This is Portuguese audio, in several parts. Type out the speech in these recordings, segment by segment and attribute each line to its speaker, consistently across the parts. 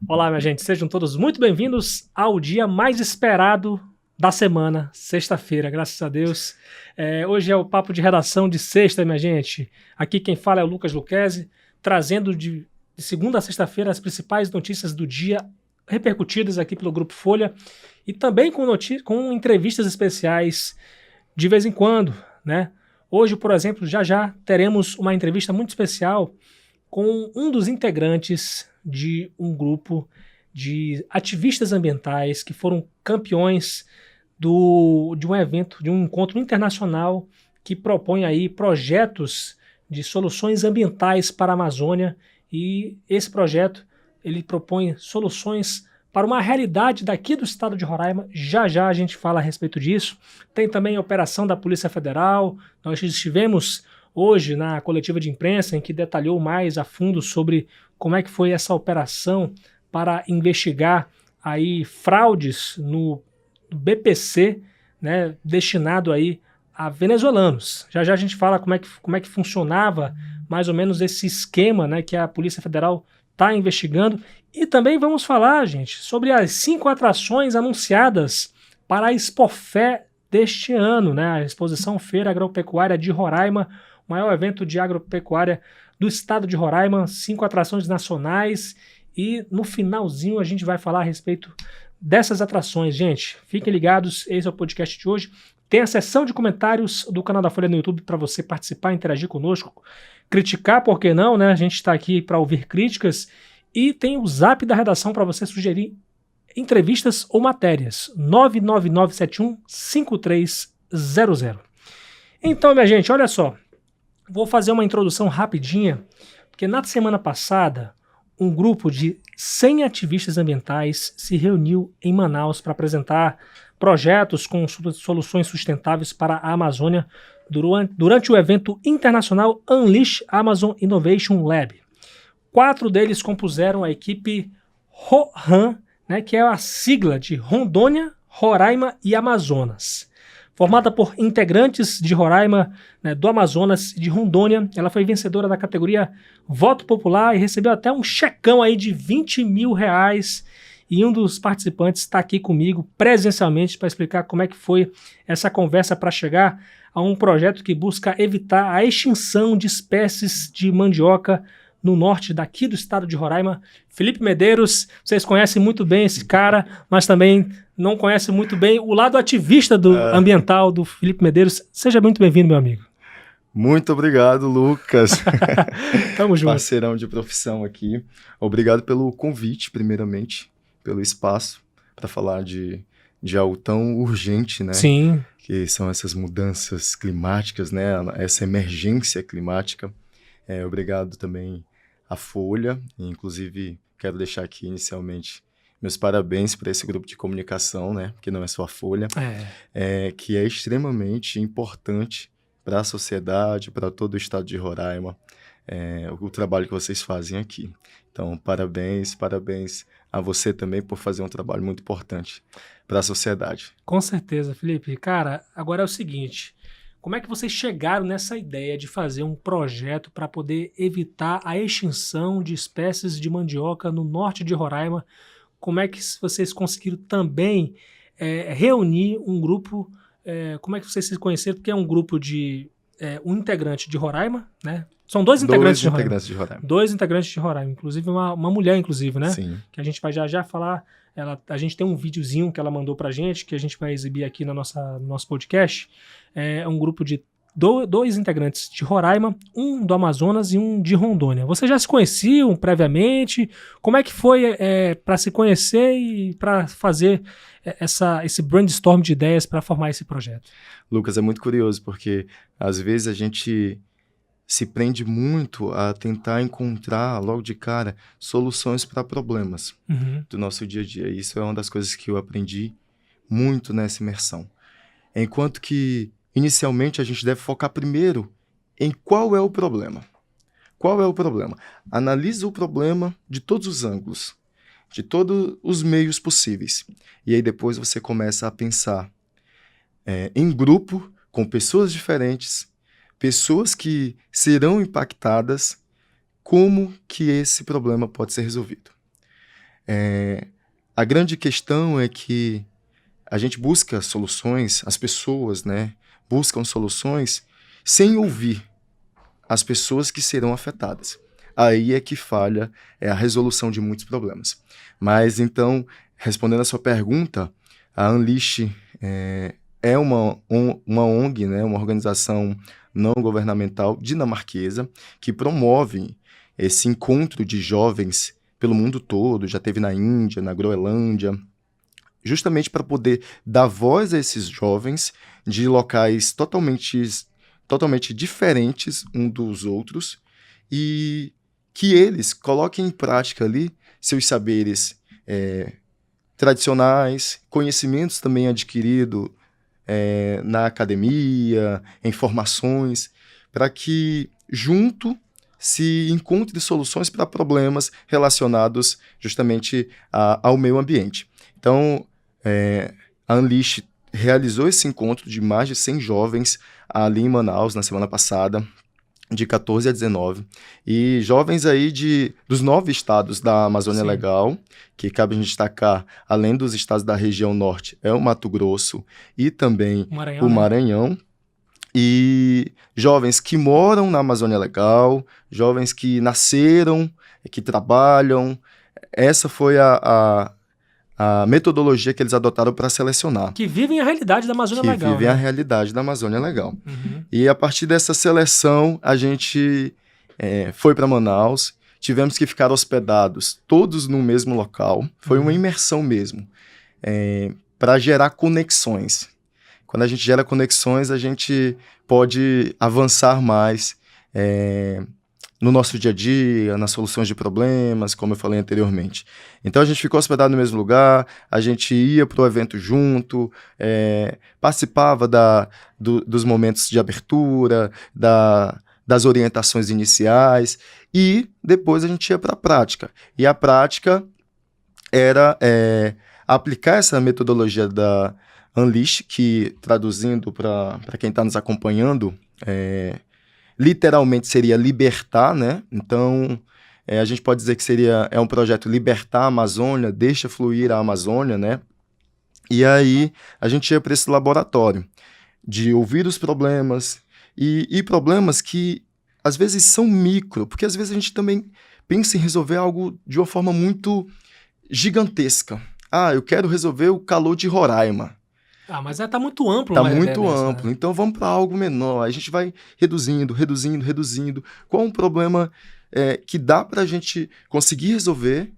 Speaker 1: Olá, minha gente, sejam todos muito bem-vindos ao dia mais esperado da semana, sexta-feira, graças a Deus. Hoje é o papo de redação de sexta, minha gente. Aqui quem fala é o Lucas Luquezzi, trazendo de segunda a sexta-feira as principais notícias do dia repercutidas aqui pelo Grupo Folha e também com entrevistas especiais de vez em quando, né? Hoje, por exemplo, já teremos uma entrevista muito especial com um dos integrantes de um grupo de ativistas ambientais que foram campeões de um evento, de um encontro internacional que propõe aí projetos de soluções ambientais para a Amazônia, e esse projeto ele propõe soluções para uma realidade daqui do estado de Roraima. Já a gente fala a respeito disso. Tem também a operação da Polícia Federal. Nós estivemos hoje na coletiva de imprensa em que detalhou mais a fundo sobre como é que foi essa operação para investigar aí fraudes no BPC, né, destinado aí a venezuelanos. Já a gente fala como é que funcionava mais ou menos esse esquema, né, que a Polícia Federal está investigando. E também vamos falar, gente, sobre as 5 atrações anunciadas para a Expofé deste ano, né, a Exposição Feira Agropecuária de Roraima, o maior evento de agropecuária do estado de Roraima, 5 atrações nacionais, e no finalzinho a gente vai falar a respeito dessas atrações. Gente, fiquem ligados, esse é o podcast de hoje. Tem a seção de comentários do canal da Folha no YouTube para você participar, interagir conosco, criticar, por que não, né? A gente está aqui para ouvir críticas, e tem o zap da redação para você sugerir entrevistas ou matérias, 999715300. Então, minha gente, olha só, vou fazer uma introdução rapidinha, porque na semana passada um grupo de 100 ativistas ambientais se reuniu em Manaus para apresentar projetos com soluções sustentáveis para a Amazônia durante o evento internacional Unleash Amazon Innovation Lab. 4 deles compuseram a equipe RORAM, né, que é a sigla de Rondônia, Roraima e Amazonas. Formada por integrantes de Roraima, né, do Amazonas e de Rondônia, ela foi vencedora da categoria Voto Popular e recebeu até um checão aí de R$20 mil. E um dos participantes está aqui comigo presencialmente para explicar como é que foi essa conversa para chegar a um projeto que busca evitar a extinção de espécies de mandioca no norte daqui do estado de Roraima. Felipe Medeiros, vocês conhecem muito bem esse cara, mas também não conhecem muito bem o lado ativista ambiental do Felipe Medeiros. Seja muito bem-vindo, meu amigo.
Speaker 2: Muito obrigado, Lucas.
Speaker 1: Tamo junto.
Speaker 2: Parceirão de profissão aqui. Obrigado pelo convite, primeiramente, pelo espaço para falar de algo tão urgente, né?
Speaker 1: Sim.
Speaker 2: Que são essas mudanças climáticas, né? Essa emergência climática. Obrigado também à Folha. Inclusive, quero deixar aqui inicialmente meus parabéns para esse grupo de comunicação, né? Que não é só a Folha, que é extremamente importante para a sociedade, para todo o estado de Roraima, o trabalho que vocês fazem aqui. Então, parabéns a você também por fazer um trabalho muito importante para a sociedade.
Speaker 1: Com certeza, Felipe. Cara, agora é o seguinte, como é que vocês chegaram nessa ideia de fazer um projeto para poder evitar a extinção de espécies de mandioca no norte de Roraima? Como é que vocês conseguiram também reunir um grupo? Como é que vocês se conheceram? Porque é um grupo de um integrante de Roraima, né? São dois integrantes de Roraima. 2 integrantes de Roraima, inclusive uma mulher, inclusive, né?
Speaker 2: Sim.
Speaker 1: Que a gente vai já falar. A gente tem um videozinho que ela mandou pra gente, que a gente vai exibir aqui no nosso podcast. É um grupo de 2 integrantes de Roraima, um do Amazonas e um de Rondônia. Vocês já se conheciam previamente? Como é que foi para se conhecer e para fazer esse brainstorm de ideias para formar esse projeto?
Speaker 2: Lucas, é muito curioso, porque às vezes a gente se prende muito a tentar encontrar, logo de cara, soluções para problemas do nosso dia a dia. E isso é uma das coisas que eu aprendi muito nessa imersão. Enquanto que, inicialmente, a gente deve focar primeiro em qual é o problema. Qual é o problema? Analisa o problema de todos os ângulos, de todos os meios possíveis. E aí depois você começa a pensar em grupo, com pessoas diferentes, pessoas que serão impactadas, como que esse problema pode ser resolvido. A grande questão é que a gente busca soluções, as pessoas, né, buscam soluções sem ouvir as pessoas que serão afetadas. Aí é que falha a resolução de muitos problemas. Mas, então, respondendo a sua pergunta, a Unleash é uma ONG, né, uma organização não governamental dinamarquesa que promove esse encontro de jovens pelo mundo todo, já teve na Índia, na Groenlândia, justamente para poder dar voz a esses jovens de locais totalmente diferentes um dos outros e que eles coloquem em prática ali seus saberes tradicionais, conhecimentos também adquiridos na academia, em formações, para que junto se encontre soluções para problemas relacionados justamente ao meio ambiente. Então, a Unleash realizou esse encontro de mais de 100 jovens ali em Manaus na semana passada, de 14 a 19, e jovens aí dos 9 estados da Amazônia Legal, que cabe a gente destacar, além dos estados da região norte, é o Mato Grosso e também o Maranhão, e jovens que moram na Amazônia Legal, jovens que nasceram, que trabalham. Essa foi a metodologia que eles adotaram para selecionar.
Speaker 1: Que vivem a realidade da Amazônia Legal.
Speaker 2: Que vivem a realidade da Amazônia Legal. Uhum. E a partir dessa seleção, a gente foi para Manaus, tivemos que ficar hospedados todos no mesmo local. Foi uma imersão mesmo, para gerar conexões. Quando a gente gera conexões, a gente pode avançar mais no nosso dia a dia, nas soluções de problemas, como eu falei anteriormente. Então, a gente ficou hospedado no mesmo lugar, a gente ia para o evento junto, participava dos momentos de abertura, das orientações iniciais, e depois a gente ia para a prática. E a prática era aplicar essa metodologia da Unleash, que, traduzindo para quem está nos acompanhando, literalmente seria libertar, né? Então, a gente pode dizer que é um projeto libertar a Amazônia, deixa fluir a Amazônia, né? E aí, a gente ia para esse laboratório de ouvir os problemas e problemas que, às vezes, são micro, porque, às vezes, a gente também pensa em resolver algo de uma forma muito gigantesca. Eu quero resolver o calor de Roraima.
Speaker 1: Mas tá muito amplo.
Speaker 2: Tá muito amplo, então vamos para algo menor. A gente vai reduzindo. Qual um problema que dá para a gente conseguir resolver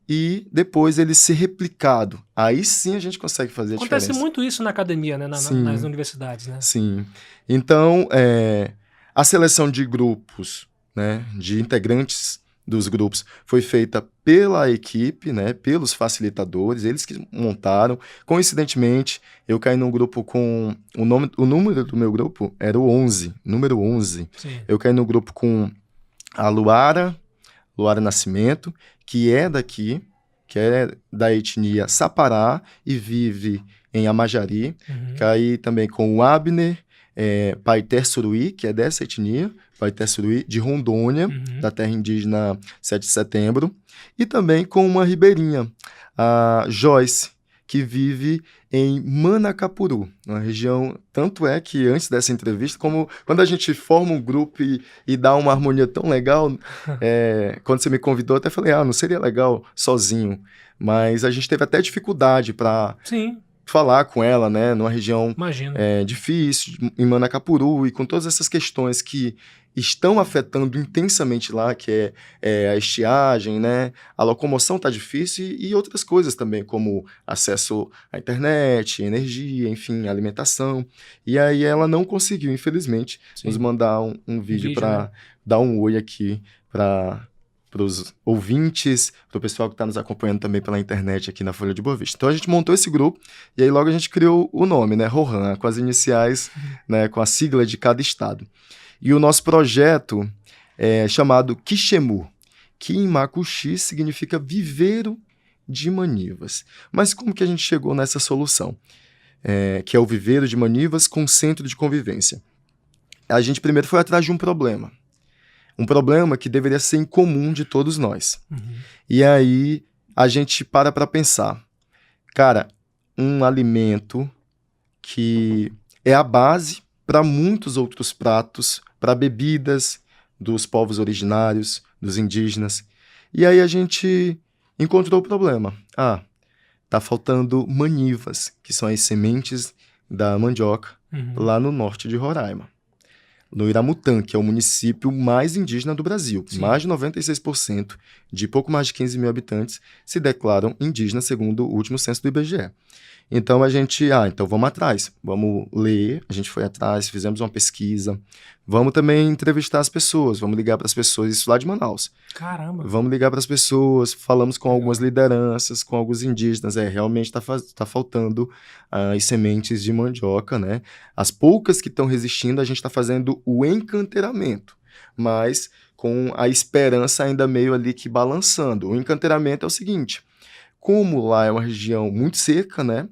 Speaker 2: e depois ele ser replicado? Aí sim a gente consegue fazer a diferença.
Speaker 1: Acontece muito isso na academia, né? Nas universidades, né?
Speaker 2: Sim. Então, a seleção de grupos, né, de integrantes dos grupos foi feita pela equipe, né, pelos facilitadores, eles que montaram. Coincidentemente, eu caí num grupo com... O número do meu grupo era o 11, número 11. Sim. Eu caí no grupo com a Luara Nascimento, que é daqui, que é da etnia Sapará e vive em Amajari. Uhum. Caí também com o Abner Paiter Suruí, que é dessa etnia, Paiter Suruí, de Rondônia, da terra indígena 7 de setembro, e também com uma ribeirinha, a Joyce, que vive em Manacapuru, uma região, tanto é que antes dessa entrevista, como quando a gente forma um grupo e dá uma harmonia tão legal, quando você me convidou, eu até falei, não seria legal sozinho, mas a gente teve até dificuldade para... Sim. Falar com ela, né, numa região difícil, em Manacapuru, e com todas essas questões que estão afetando intensamente lá, que é a estiagem, né, a locomoção está difícil e outras coisas também, como acesso à internet, energia, enfim, alimentação. E aí ela não conseguiu, infelizmente, nos mandar um vídeo para dar um oi aqui para os ouvintes, para o pessoal que está nos acompanhando também pela internet aqui na Folha de Boa Vista. Então a gente montou esse grupo e aí logo a gente criou o nome, né, Rohan, com as iniciais, né, com a sigla de cada estado. E o nosso projeto é chamado Quixemú, que em Macuxi significa viveiro de manivas. Mas como que a gente chegou nessa solução? Que é o viveiro de manivas com centro de convivência. A gente primeiro foi atrás de um problema que deveria ser em comum de todos nós. Uhum. E aí a gente para pensar. Cara, um alimento que é a base para muitos outros pratos, para bebidas dos povos originários, dos indígenas. E aí a gente encontrou o problema. Tá faltando manivas, que são as sementes da mandioca, lá no norte de Roraima. No Iramutã, que é o município mais indígena do Brasil. Sim. Mais de 96% de pouco mais de 15 mil habitantes se declaram indígenas, segundo o último censo do IBGE. Então a gente, então vamos atrás, vamos ler, a gente foi atrás, fizemos uma pesquisa, vamos também entrevistar as pessoas, vamos ligar para as pessoas, isso lá de Manaus.
Speaker 1: Caramba!
Speaker 2: Vamos ligar para as pessoas, falamos com algumas lideranças, com alguns indígenas, realmente tá faltando as sementes de mandioca, né? As poucas que estão resistindo, a gente está fazendo o encanteiramento, mas com a esperança ainda meio ali que balançando. O encanteiramento é o seguinte, como lá é uma região muito seca, né?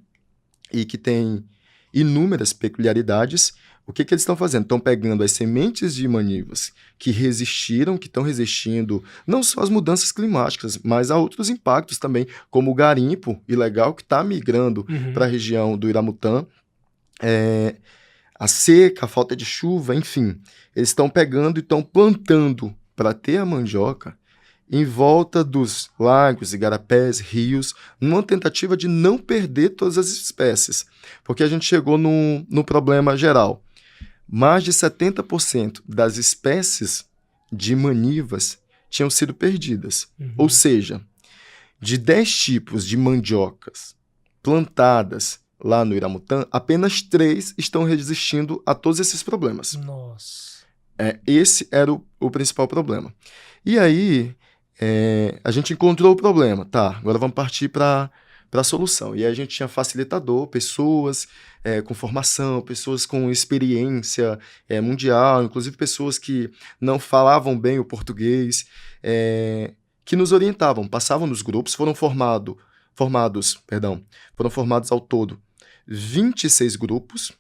Speaker 2: E que tem inúmeras peculiaridades, o que eles estão fazendo? Estão pegando as sementes de manivas que resistiram, que estão resistindo não só às mudanças climáticas, mas a outros impactos também, como o garimpo ilegal que está migrando para a região do Iramutã, a seca, a falta de chuva, enfim. Eles estão pegando e estão plantando para ter a mandioca em volta dos lagos, igarapés, rios, numa tentativa de não perder todas as espécies. Porque a gente chegou no problema geral. Mais de 70% das espécies de manivas tinham sido perdidas. Ou seja, de 10 tipos de mandiocas plantadas lá no Iramutã, apenas 3 estão resistindo a todos esses problemas.
Speaker 1: Nossa!
Speaker 2: Esse era o principal problema. E aí, a gente encontrou o problema. Tá, agora vamos partir para a solução. E aí a gente tinha facilitador, pessoas com formação, pessoas com experiência mundial, inclusive pessoas que não falavam bem o português, que nos orientavam, passavam nos grupos, foram formados ao todo 26 grupos,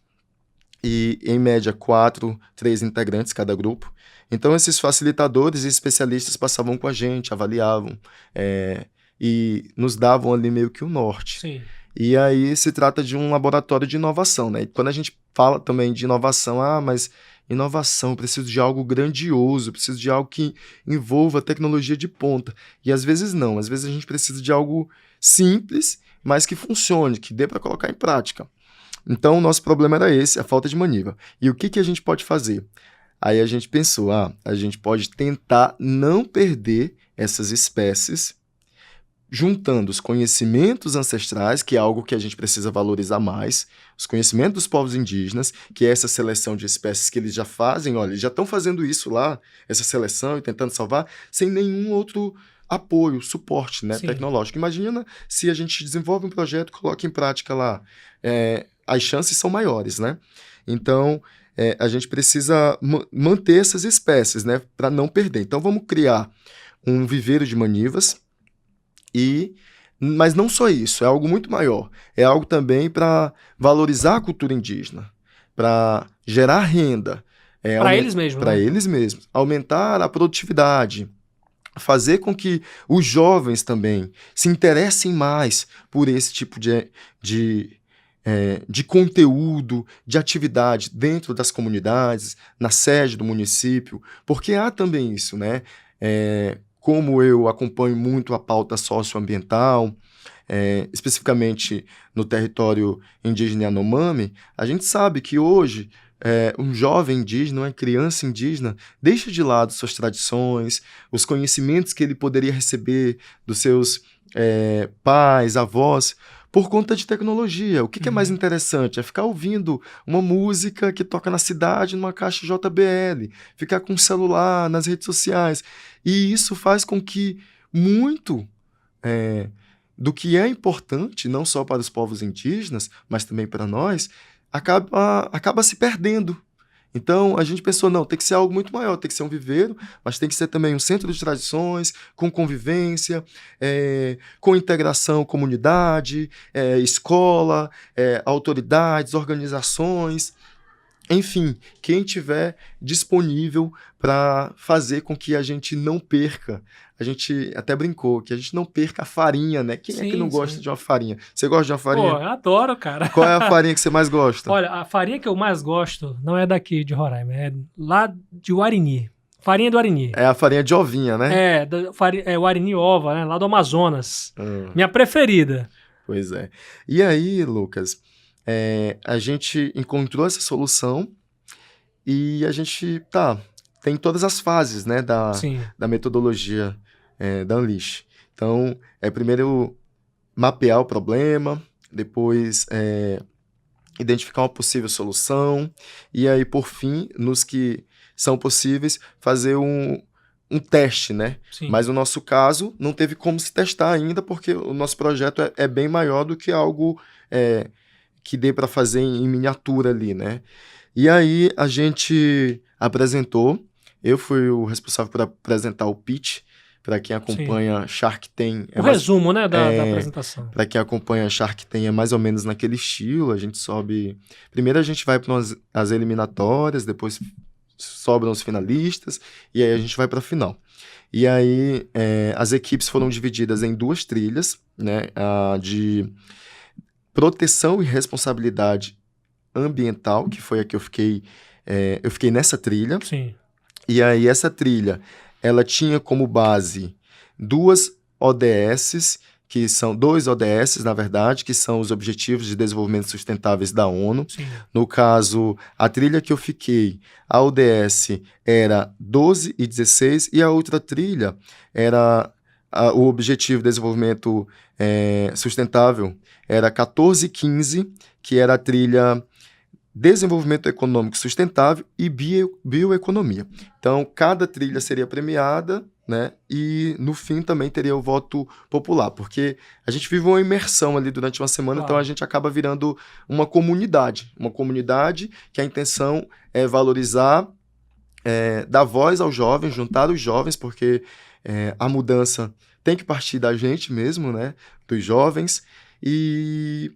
Speaker 2: e em média 3 integrantes cada grupo. Então esses facilitadores e especialistas passavam com a gente, avaliavam, e nos davam ali meio que o norte.
Speaker 1: Sim.
Speaker 2: E aí se trata de um laboratório de inovação, né? E quando a gente fala também de inovação, mas inovação, preciso de algo grandioso, preciso de algo que envolva tecnologia de ponta. E às vezes não, às vezes a gente precisa de algo simples, mas que funcione, que dê para colocar em prática. Então o nosso problema era esse, a falta de maniva. E o que a gente pode fazer? Aí a gente pensou, a gente pode tentar não perder essas espécies, juntando os conhecimentos ancestrais, que é algo que a gente precisa valorizar mais, os conhecimentos dos povos indígenas, que é essa seleção de espécies que eles já fazem, olha, eles já estão fazendo isso lá, essa seleção e tentando salvar, sem nenhum outro apoio, suporte, né, tecnológico. Imagina se a gente desenvolve um projeto, coloca em prática lá, as chances são maiores, né? Então, a gente precisa manter essas espécies, né, para não perder. Então, vamos criar um viveiro de manivas, mas não só isso, é algo muito maior. É algo também para valorizar a cultura indígena, para gerar renda.
Speaker 1: Para eles mesmos.
Speaker 2: Para eles mesmos. Aumentar a produtividade, fazer com que os jovens também se interessem mais por esse tipo de conteúdo, de atividade dentro das comunidades, na sede do município, porque há também isso, né? Como eu acompanho muito a pauta socioambiental, especificamente no território indígena Yanomami, a gente sabe que hoje um jovem indígena, uma criança indígena, deixa de lado suas tradições, os conhecimentos que ele poderia receber dos seus pais, avós, por conta de tecnologia. O que é mais interessante? É ficar ouvindo uma música que toca na cidade numa caixa JBL, ficar com o celular nas redes sociais. E isso faz com que muito do que é importante, não só para os povos indígenas, mas também para nós, acaba se perdendo. Então, a gente pensou, não, tem que ser algo muito maior, tem que ser um viveiro, mas tem que ser também um centro de tradições, com convivência, com integração, comunidade, escola, autoridades, organizações, Enfim, quem tiver disponível para fazer com que a gente não perca. A gente até brincou que a gente não perca a farinha, né? Quem é que não gosta de uma farinha? Você gosta de uma farinha?
Speaker 1: Pô, eu adoro, cara.
Speaker 2: Qual é a farinha que você mais gosta?
Speaker 1: Olha, a farinha que eu mais gosto não é daqui de Roraima, é lá de Uarini. Farinha do Arini.
Speaker 2: É a farinha de ovinha, né?
Speaker 1: O Arini Ova, né? Lá do Amazonas. Minha preferida.
Speaker 2: Pois é. E aí, Lucas, a gente encontrou essa solução e a gente, tem todas as fases, né, da metodologia da Unleash. Então, primeiro mapear o problema, depois identificar uma possível solução e aí, por fim, nos que são possíveis, fazer um teste, né?
Speaker 1: Sim.
Speaker 2: Mas no nosso caso, não teve como se testar ainda, porque o nosso projeto é bem maior do que algo que dê para fazer em miniatura ali, né? E aí a gente apresentou, eu fui o responsável por apresentar o pitch, para quem acompanha Shark Tank.
Speaker 1: Resumo, né, da apresentação.
Speaker 2: Para quem acompanha Shark Tank é mais ou menos naquele estilo, a gente sobe... Primeiro a gente vai para as eliminatórias, depois sobram os finalistas, e aí a gente vai para a final. E aí as equipes foram divididas em 2 trilhas, né, a de proteção e responsabilidade ambiental, que foi a que eu fiquei nessa trilha.
Speaker 1: Sim.
Speaker 2: E aí essa trilha, ela tinha como base 2 ODSs, que são 2 ODS, na verdade, que são os Objetivos de Desenvolvimento Sustentáveis da ONU.
Speaker 1: Sim.
Speaker 2: No caso, a trilha que eu fiquei, a ODS era 12 e 16, e a outra trilha era o Objetivo de Desenvolvimento Sustentável, era 14 e 15, que era a trilha Desenvolvimento Econômico Sustentável e Bioeconomia. Então, cada trilha seria premiada, né? E no fim também teria o voto popular, porque a gente vive uma imersão ali durante uma semana, Então a gente acaba virando uma comunidade que a intenção é valorizar, dar voz aos jovens, juntar os jovens, porque a mudança tem que partir da gente mesmo, né? Dos jovens, e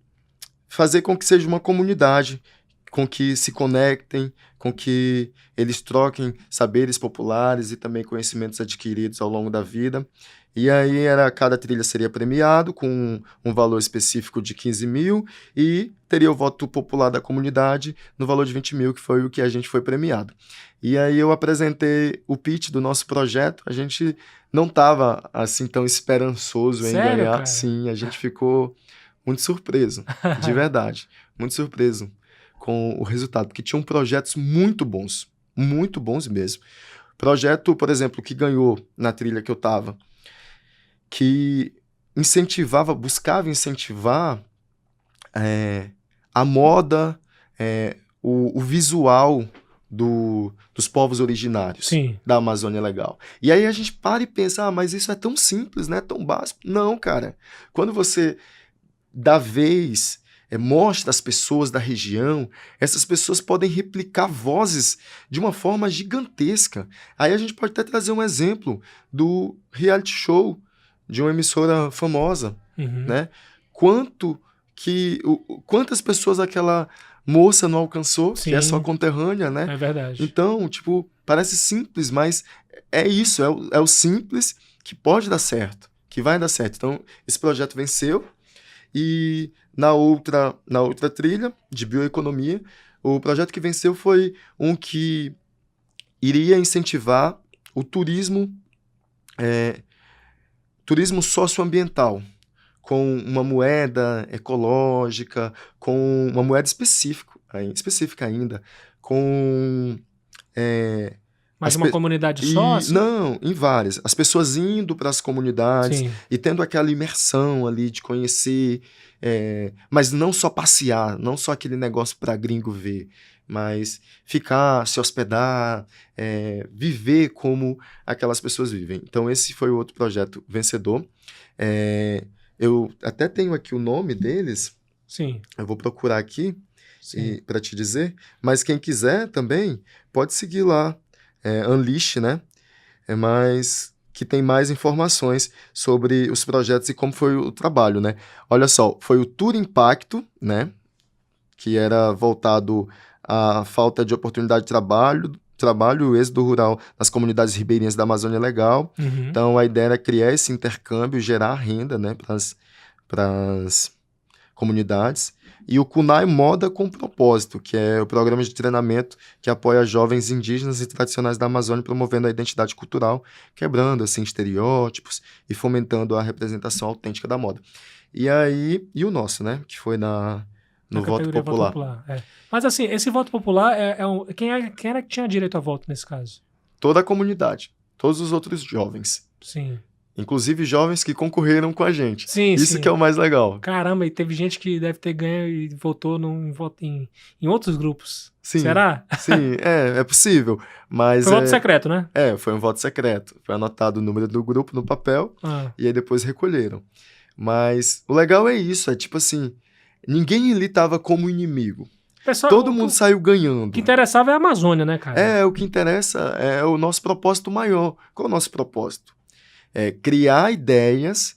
Speaker 2: fazer com que seja uma comunidade, com que se conectem, com que eles troquem saberes populares e também conhecimentos adquiridos ao longo da vida. E aí cada trilha seria premiado com um valor específico de 15 mil e teria o voto popular da comunidade no valor de 20 mil, que foi o que a gente foi premiado. E aí eu apresentei o pitch do nosso projeto, a gente não estava assim tão esperançoso em ganhar.
Speaker 1: Cara?
Speaker 2: Sim, a gente ficou muito surpreso, de verdade, muito surpreso com o resultado, porque tinham projetos muito bons mesmo. Projeto, por exemplo, que ganhou na trilha que eu estava, que buscava incentivar a moda, o visual dos povos originários.
Speaker 1: Sim.
Speaker 2: Da Amazônia Legal. E aí a gente para e pensa, mas isso é tão simples, né? Tão básico. Não, cara. Quando você dá vez, mostra as pessoas da região, essas pessoas podem replicar vozes de uma forma gigantesca. Aí a gente pode até trazer um exemplo do reality show de uma emissora famosa, né? Quantas pessoas aquela moça não alcançou,
Speaker 1: Sim,
Speaker 2: que é sua conterrânea, né?
Speaker 1: É verdade.
Speaker 2: Então, parece simples, mas é isso, é o simples que pode dar certo, que vai dar certo. Então, esse projeto venceu. E na outra trilha de bioeconomia, o projeto que venceu foi um que iria incentivar o turismo socioambiental, com uma moeda ecológica, com uma moeda específica ainda, com...
Speaker 1: Mas uma comunidade só? Assim?
Speaker 2: Não, em várias. As pessoas indo para as comunidades.
Speaker 1: Sim.
Speaker 2: E tendo aquela imersão ali de conhecer, mas não só passear, não só aquele negócio para gringo ver, mas ficar, se hospedar, viver como aquelas pessoas vivem. Então esse foi o outro projeto vencedor. Eu até tenho aqui o nome deles.
Speaker 1: Sim.
Speaker 2: Eu vou procurar aqui para te dizer, mas quem quiser também pode seguir lá. Unleash, né? Mas que tem mais informações sobre os projetos e como foi o trabalho, né? Olha só, foi o Tour Impacto, né? Que era voltado a falta de oportunidade de trabalho, o êxodo rural nas comunidades ribeirinhas da Amazônia é legal. Então, a ideia era criar esse intercâmbio, gerar renda, né, para as comunidades. E o Kunai Moda com Propósito, que é o programa de treinamento que apoia jovens indígenas e tradicionais da Amazônia, promovendo a identidade cultural, quebrando assim, estereótipos e fomentando a representação autêntica da moda. E o nosso, né, que foi no voto popular.
Speaker 1: É. Mas assim, esse voto popular, quem era que tinha direito a voto nesse caso?
Speaker 2: Toda a comunidade, todos os outros jovens.
Speaker 1: Sim.
Speaker 2: Inclusive jovens que concorreram com a gente.
Speaker 1: Sim,
Speaker 2: Isso que é o mais legal.
Speaker 1: Caramba, e teve gente que deve ter ganho e votou em outros grupos.
Speaker 2: Sim,
Speaker 1: será?
Speaker 2: Sim, é possível. Mas
Speaker 1: foi voto secreto, né?
Speaker 2: Foi um voto secreto. Foi anotado o número do grupo no papel e aí depois recolheram. Mas o legal é isso, é tipo assim, ninguém ali tava como inimigo.
Speaker 1: Pessoal,
Speaker 2: todo mundo saiu ganhando.
Speaker 1: O que interessava é a Amazônia, né, cara?
Speaker 2: O que interessa é o nosso propósito maior. Qual é o nosso propósito? Criar ideias,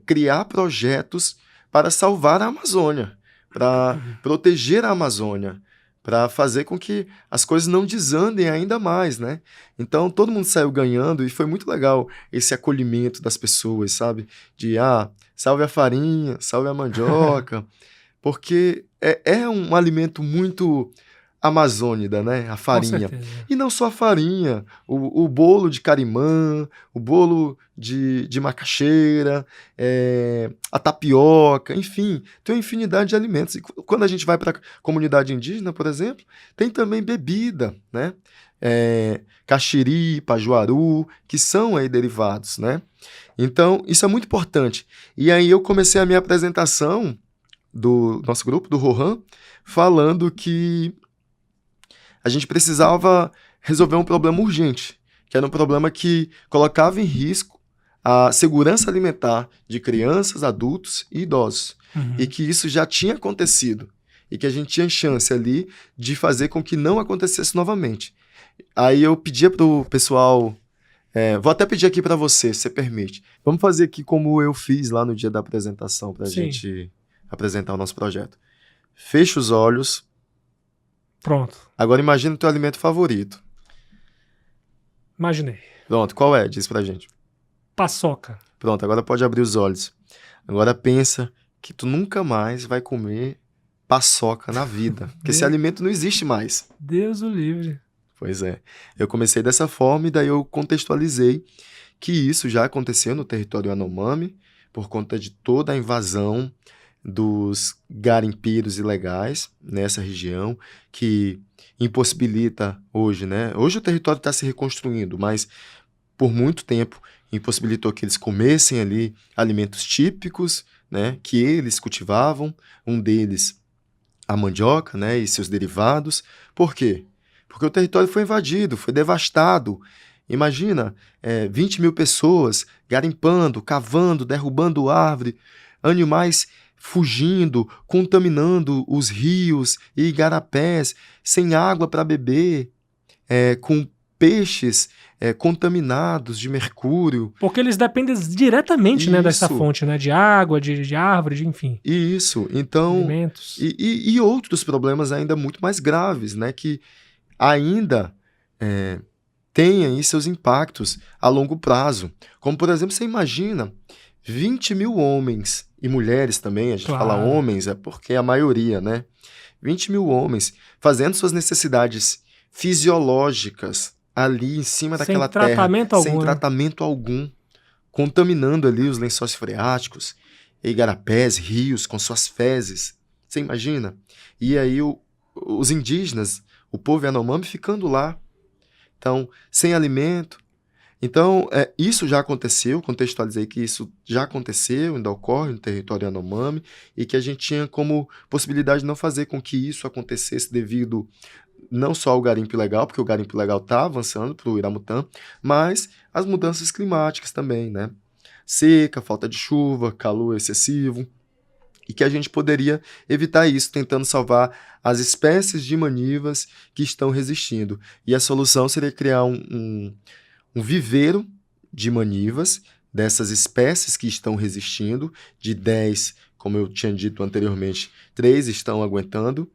Speaker 2: criar projetos para salvar a Amazônia, para proteger a Amazônia, para fazer com que as coisas não desandem ainda mais, né? Então, todo mundo saiu ganhando e foi muito legal esse acolhimento das pessoas, sabe? De, salve a farinha, salve a mandioca, porque é um alimento muito amazônida, né? A farinha. E não só a farinha, o bolo de carimã, o bolo de macaxeira, a tapioca, enfim, tem uma infinidade de alimentos. E quando a gente vai para a comunidade indígena, por exemplo, tem também bebida, né? Caxiri, pajuaru, que são aí derivados, né? Então, isso é muito importante. E aí eu comecei a minha apresentação do nosso grupo, do Rohan, falando que a gente precisava resolver um problema urgente, que era um problema que colocava em risco a segurança alimentar de crianças, adultos e idosos. E que isso já tinha acontecido. E que a gente tinha chance ali de fazer com que não acontecesse novamente. Aí eu pedia para o pessoal... vou até pedir aqui para você, se você permite. Vamos fazer aqui como eu fiz lá no dia da apresentação, para a gente apresentar o nosso projeto. Fecha os olhos.
Speaker 1: Pronto.
Speaker 2: Agora imagina o teu alimento favorito.
Speaker 1: Imaginei.
Speaker 2: Pronto, qual é? Diz pra gente.
Speaker 1: Paçoca.
Speaker 2: Pronto, agora pode abrir os olhos. Agora pensa que tu nunca mais vai comer paçoca na vida. Porque esse alimento não existe mais.
Speaker 1: Deus o livre.
Speaker 2: Pois é. Eu comecei dessa forma e daí eu contextualizei que isso já aconteceu no território Yanomami por conta de toda a invasão dos garimpeiros ilegais nessa região, que impossibilita hoje, né? Hoje o território está se reconstruindo, mas por muito tempo impossibilitou que eles comessem ali alimentos típicos, né? Que eles cultivavam, um deles a mandioca, né? E seus derivados. Por quê? Porque o território foi invadido, foi devastado. Imagina, 20 mil pessoas garimpando, cavando, derrubando árvore, animais fugindo, contaminando os rios e igarapés, sem água para beber, com peixes contaminados de mercúrio.
Speaker 1: Porque eles dependem diretamente, né, dessa fonte, né, de água, de árvore, enfim.
Speaker 2: Isso, então...
Speaker 1: alimentos.
Speaker 2: E outros problemas ainda muito mais graves, né, que ainda têm aí seus impactos a longo prazo. Como, por exemplo, você imagina 20 mil homens e mulheres também, a gente fala homens, porque é a maioria, né? 20 mil homens fazendo suas necessidades fisiológicas ali em cima daquela terra, sem tratamento algum, contaminando ali os lençóis freáticos, igarapés, rios com suas fezes. Você imagina? E aí os indígenas, o povo Yanomami ficando lá, então, sem alimento. Então, isso já aconteceu, contextualizei que isso já aconteceu, ainda ocorre no território Yanomami, e que a gente tinha como possibilidade de não fazer com que isso acontecesse devido não só ao garimpo ilegal, porque o garimpo ilegal está avançando para o Iramutã, mas as mudanças climáticas também, né? Seca, falta de chuva, calor excessivo, e que a gente poderia evitar isso, tentando salvar as espécies de manivas que estão resistindo. E a solução seria criar um viveiro de manivas, dessas espécies que estão resistindo, de 10, como eu tinha dito anteriormente, 3 estão aguentando.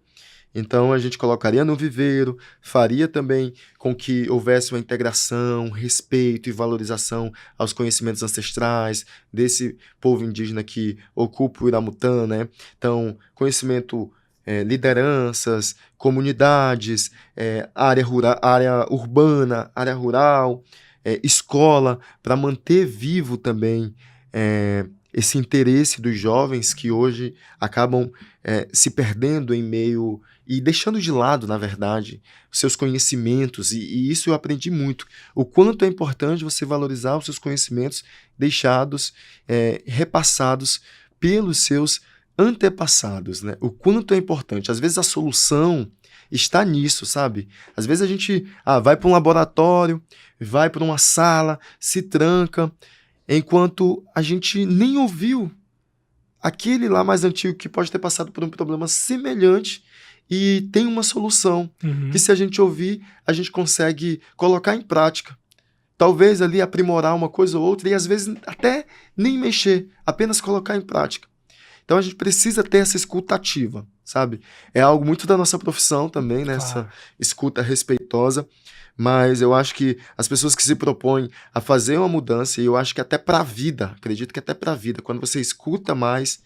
Speaker 2: Então, a gente colocaria no viveiro, faria também com que houvesse uma integração, respeito e valorização aos conhecimentos ancestrais desse povo indígena que ocupa o Iramutã, né? Então, conhecimento, lideranças, comunidades, área urbana, área rural, escola, para manter vivo também esse interesse dos jovens que hoje acabam se perdendo em meio e deixando de lado, na verdade, os seus conhecimentos, e isso eu aprendi muito. O quanto é importante você valorizar os seus conhecimentos deixados, repassados pelos seus antepassados, né? O quanto é importante. Às vezes a solução está nisso, sabe? Às vezes a gente vai para um laboratório, vai para uma sala, se tranca, enquanto a gente nem ouviu aquele lá mais antigo que pode ter passado por um problema semelhante e tem uma solução, que se a gente ouvir, a gente consegue colocar em prática. Talvez ali aprimorar uma coisa ou outra e às vezes até nem mexer, apenas colocar em prática. Então a gente precisa ter essa escuta ativa, sabe? É algo muito da nossa profissão também, né?
Speaker 1: Claro.
Speaker 2: Essa escuta respeitosa. Mas eu acho que as pessoas que se propõem a fazer uma mudança, e eu acho que até para a vida, acredito que até para a vida, quando você escuta mais,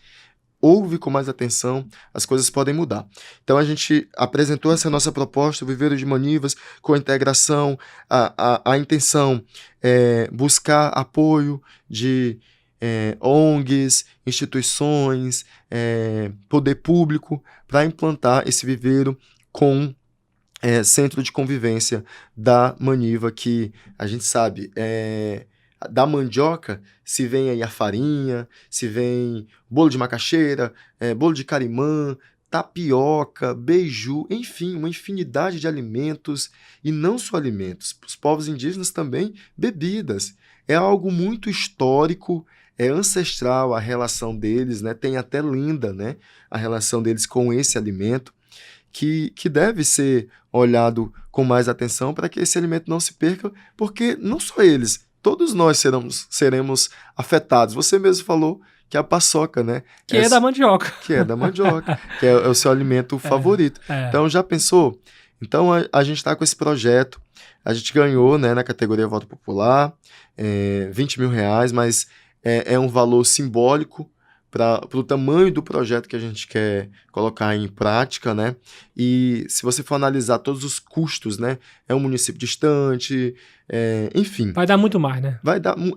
Speaker 2: ouve com mais atenção, as coisas podem mudar. Então a gente apresentou essa nossa proposta, o Viveiro de Manivas, com a integração, a intenção é buscar apoio de ONGs, instituições, poder público, para implantar esse viveiro com centro de convivência da maniva, que a gente sabe, da mandioca se vem aí a farinha, se vem bolo de macaxeira, bolo de carimã, tapioca, beiju, enfim, uma infinidade de alimentos, e não só alimentos, para os povos indígenas também, bebidas. É algo muito histórico, é ancestral a relação deles, né? Tem até lenda, né? A relação deles com esse alimento, que deve ser olhado com mais atenção para que esse alimento não se perca, porque não só eles, todos nós seremos afetados. Você mesmo falou que é a paçoca, né?
Speaker 1: Que é da mandioca.
Speaker 2: Que é da mandioca, que é o seu alimento favorito. Então, já pensou? Então, a gente está com esse projeto, a gente ganhou, né, na categoria Voto Popular, R$20 mil, mas é um valor simbólico para o tamanho do projeto que a gente quer colocar em prática, né? E se você for analisar todos os custos, né? É um município distante, enfim.
Speaker 1: Vai dar muito mais, né?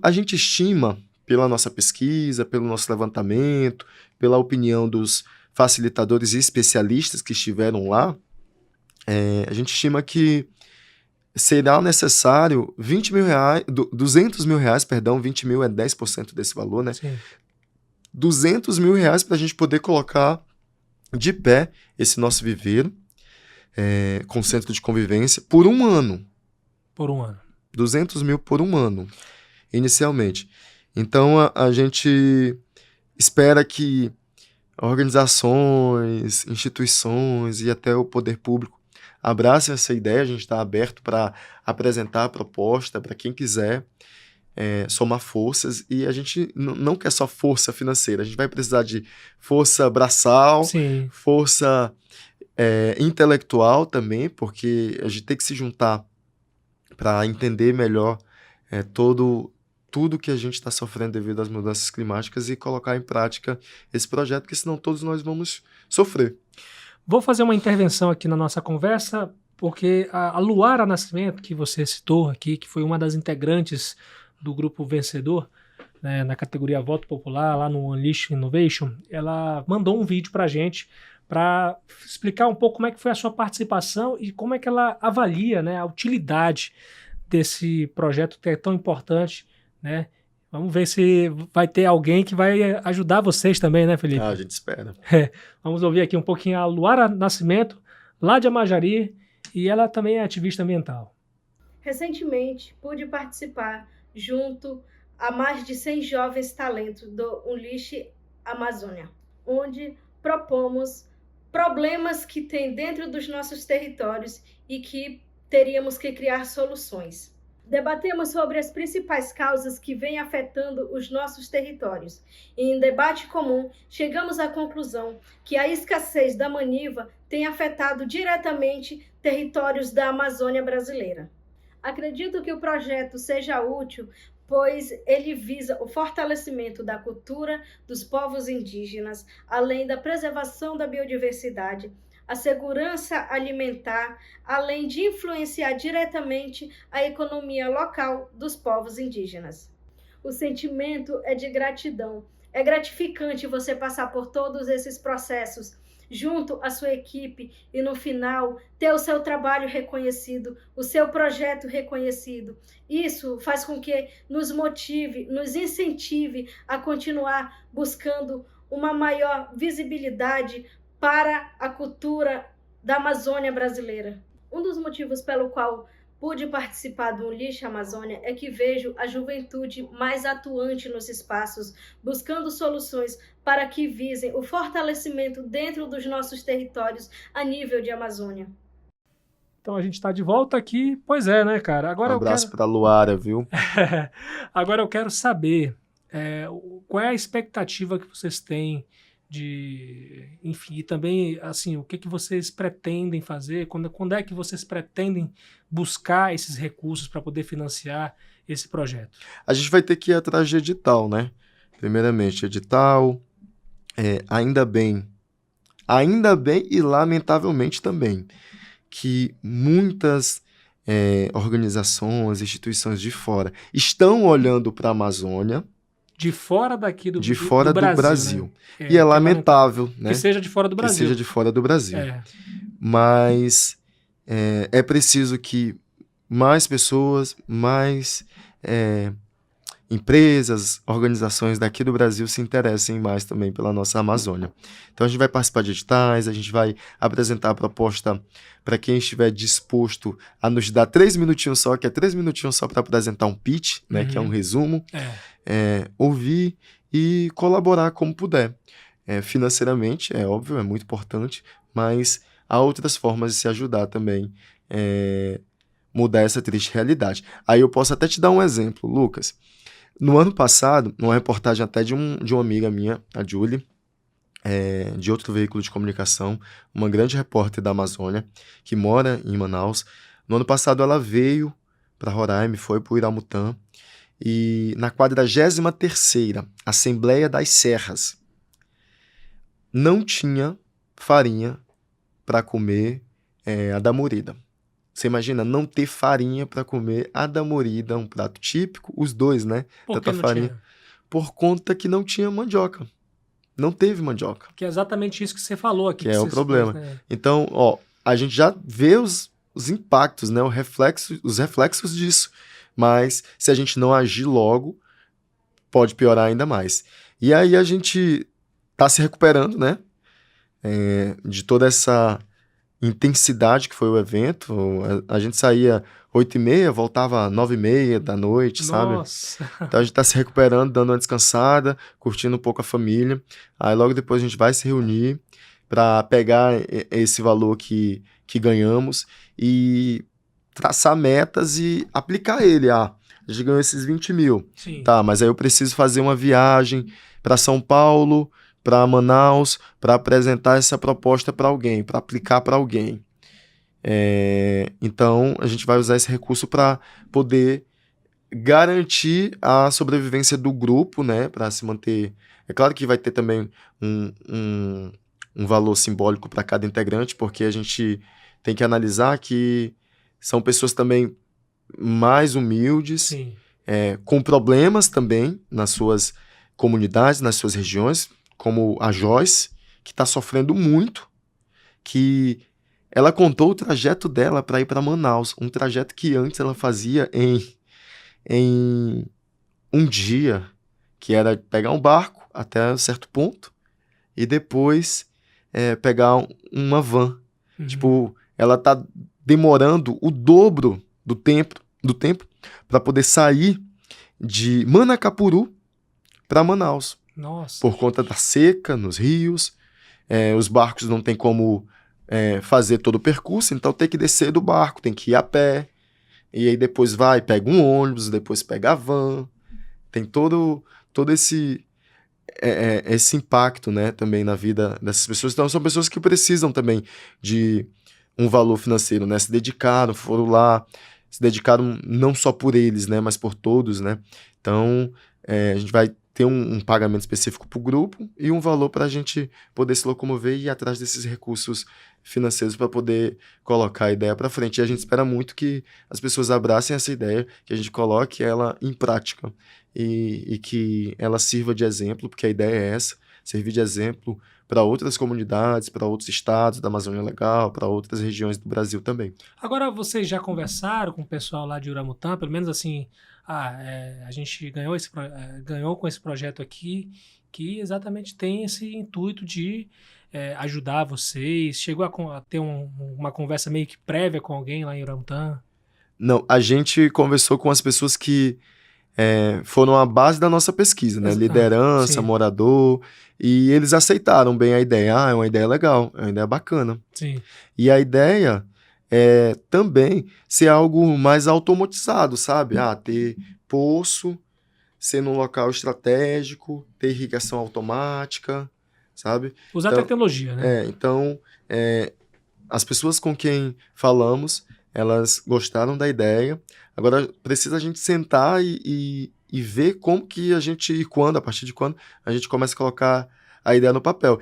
Speaker 2: A gente estima, pela nossa pesquisa, pelo nosso levantamento, pela opinião dos facilitadores e especialistas que estiveram lá, a gente estima que será necessário R$200 mil, perdão, 20 mil é 10% desse valor, né?
Speaker 1: Sim.
Speaker 2: R$200 mil para a gente poder colocar de pé esse nosso viveiro com centro de convivência por um ano.
Speaker 1: Por um ano.
Speaker 2: 200 mil por um ano, inicialmente. Então, a gente espera que organizações, instituições e até o poder público abracem essa ideia. A gente está aberto para apresentar a proposta para quem quiser somar forças, e a gente não quer só força financeira, a gente vai precisar de força braçal,
Speaker 1: Sim.
Speaker 2: Força intelectual também, porque a gente tem que se juntar para entender melhor tudo que a gente está sofrendo devido às mudanças climáticas e colocar em prática esse projeto, porque senão todos nós vamos sofrer.
Speaker 1: Vou fazer uma intervenção aqui na nossa conversa, porque a Luara Nascimento, que você citou aqui, que foi uma das integrantes do grupo vencedor, né, na categoria Voto Popular, lá no Unleash Innovation, ela mandou um vídeo para a gente para explicar um pouco como é que foi a sua participação e como é que ela avalia, né, a utilidade desse projeto que é tão importante, né? Vamos ver se vai ter alguém que vai ajudar vocês também, né, Felipe?
Speaker 2: A gente espera.
Speaker 1: Vamos ouvir aqui um pouquinho a Luara Nascimento, lá de Amajari, e ela também é ativista ambiental.
Speaker 3: Recentemente, pude participar junto a mais de 100 jovens talentos do Unleash Amazônia, onde propomos problemas que tem dentro dos nossos territórios e que teríamos que criar soluções. Debatemos sobre as principais causas que vêm afetando os nossos territórios. E em debate comum, chegamos à conclusão que a escassez da maniva tem afetado diretamente territórios da Amazônia brasileira. Acredito que o projeto seja útil, pois ele visa o fortalecimento da cultura dos povos indígenas, além da preservação da biodiversidade, a segurança alimentar, além de influenciar diretamente a economia local dos povos indígenas. O sentimento é de gratidão. É gratificante você passar por todos esses processos junto à sua equipe e no final ter o seu trabalho reconhecido, o seu projeto reconhecido. Isso faz com que nos motive, nos incentive a continuar buscando uma maior visibilidade para a cultura da Amazônia brasileira. Um dos motivos pelo qual pude participar do Unleash Amazônia é que vejo a juventude mais atuante nos espaços, buscando soluções para que visem o fortalecimento dentro dos nossos territórios a nível de Amazônia.
Speaker 1: Então a gente está de volta aqui. Pois é, né, cara? Agora
Speaker 2: Um abraço para a Luara, viu?
Speaker 1: Agora eu quero saber qual é a expectativa que vocês têm enfim, e também, assim, o que vocês pretendem fazer, quando é que vocês pretendem buscar esses recursos para poder financiar esse projeto?
Speaker 2: A gente vai ter que ir atrás de edital, né? Primeiramente, edital, ainda bem e lamentavelmente também, que muitas organizações, instituições de fora estão olhando para a Amazônia,
Speaker 1: de fora daqui do
Speaker 2: Brasil. Né? E é lamentável, né?
Speaker 1: Que seja de fora do Brasil.
Speaker 2: Que seja de fora do Brasil. Mas é preciso que mais pessoas, mais empresas, organizações daqui do Brasil se interessem mais também pela nossa Amazônia. Então a gente vai participar de editais, a gente vai apresentar a proposta para quem estiver disposto a nos dar 3 minutinhos só, que é 3 minutinhos só para apresentar um pitch, né, que é um resumo, ouvir e colaborar como puder. Financeiramente, é óbvio, é muito importante, mas há outras formas de se ajudar também, mudar essa triste realidade. Aí eu posso até te dar um exemplo, Lucas. No ano passado, numa reportagem até de uma amiga minha, a Julie, de outro veículo de comunicação, uma grande repórter da Amazônia, que mora em Manaus. No ano passado ela veio para Roraima, foi para o Iramutã, e na 43ª Assembleia das Serras, não tinha farinha para comer a damorida. Você imagina não ter farinha para comer a damorida, um prato típico, os dois, né?
Speaker 1: Por que não farinha? Tinha?
Speaker 2: Por conta que não tinha mandioca. Não teve mandioca.
Speaker 1: Que é exatamente isso que você falou aqui.
Speaker 2: Que é o problema. Né? Então, a gente já vê os impactos, né? Os reflexos disso. Mas se a gente não agir logo, pode piorar ainda mais. E aí a gente está se recuperando, né? De toda essa intensidade que foi o evento. A gente saía 8h30, voltava 9h30 da noite,
Speaker 1: Nossa.
Speaker 2: Sabe? Então a gente tá se recuperando, dando uma descansada, curtindo um pouco a família. Aí logo depois a gente vai se reunir para pegar esse valor que ganhamos e traçar metas e aplicar ele. A gente ganhou esses 20 mil.
Speaker 1: Sim.
Speaker 2: Tá, mas aí eu preciso fazer uma viagem para São Paulo, para Manaus, para apresentar essa proposta para alguém, para aplicar para alguém. Então, a gente vai usar esse recurso para poder garantir a sobrevivência do grupo, né, para se manter. É claro que vai ter também um valor simbólico para cada integrante, porque a gente tem que analisar que são pessoas também mais humildes,
Speaker 1: Sim.
Speaker 2: Com problemas também nas suas comunidades, nas suas regiões, como a Joyce, que está sofrendo muito, que ela contou o trajeto dela para ir para Manaus, um trajeto que antes ela fazia em um dia, que era pegar um barco até um certo ponto e depois pegar uma van.
Speaker 1: Uhum.
Speaker 2: Tipo, ela tá demorando o dobro do tempo para poder sair de Manacapuru para Manaus.
Speaker 1: Nossa.
Speaker 2: Por conta da seca nos rios, os barcos não tem como fazer todo o percurso, então tem que descer do barco, tem que ir a pé. e aí depois pega um ônibus, depois pega a van, tem todo esse impacto, né, também na vida dessas pessoas. Então, são pessoas que precisam também de um valor financeiro, né, se foram lá, se dedicaram não só por eles, né, mas por todos, né. Então, a gente vai ter um pagamento específico para o grupo e um valor para a gente poder se locomover e ir atrás desses recursos financeiros para poder colocar a ideia para frente. E a gente espera muito que as pessoas abracem essa ideia, que a gente coloque ela em prática e que ela sirva de exemplo, porque a ideia é essa, servir de exemplo para outras comunidades, para outros estados da Amazônia Legal, para outras regiões do Brasil também.
Speaker 1: Agora, vocês já conversaram com o pessoal lá de Uramutã, pelo menos assim, a gente ganhou com esse projeto aqui, que exatamente tem esse intuito de ajudar vocês. Chegou a ter uma conversa meio que prévia com alguém lá em Uramutã?
Speaker 2: Não, a gente conversou com as pessoas que foram a base da nossa pesquisa, né? Liderança, morador, e eles aceitaram bem a ideia. É uma ideia legal, é uma ideia bacana.
Speaker 1: Sim.
Speaker 2: E a ideia é também ser algo mais automatizado, sabe? Ter poço, ser num local estratégico, ter irrigação automática, sabe?
Speaker 1: Usar tecnologia, né?
Speaker 2: Então, as pessoas com quem falamos, elas gostaram da ideia. Agora, precisa a gente sentar e ver como que a partir de quando a gente começa a colocar a ideia no papel.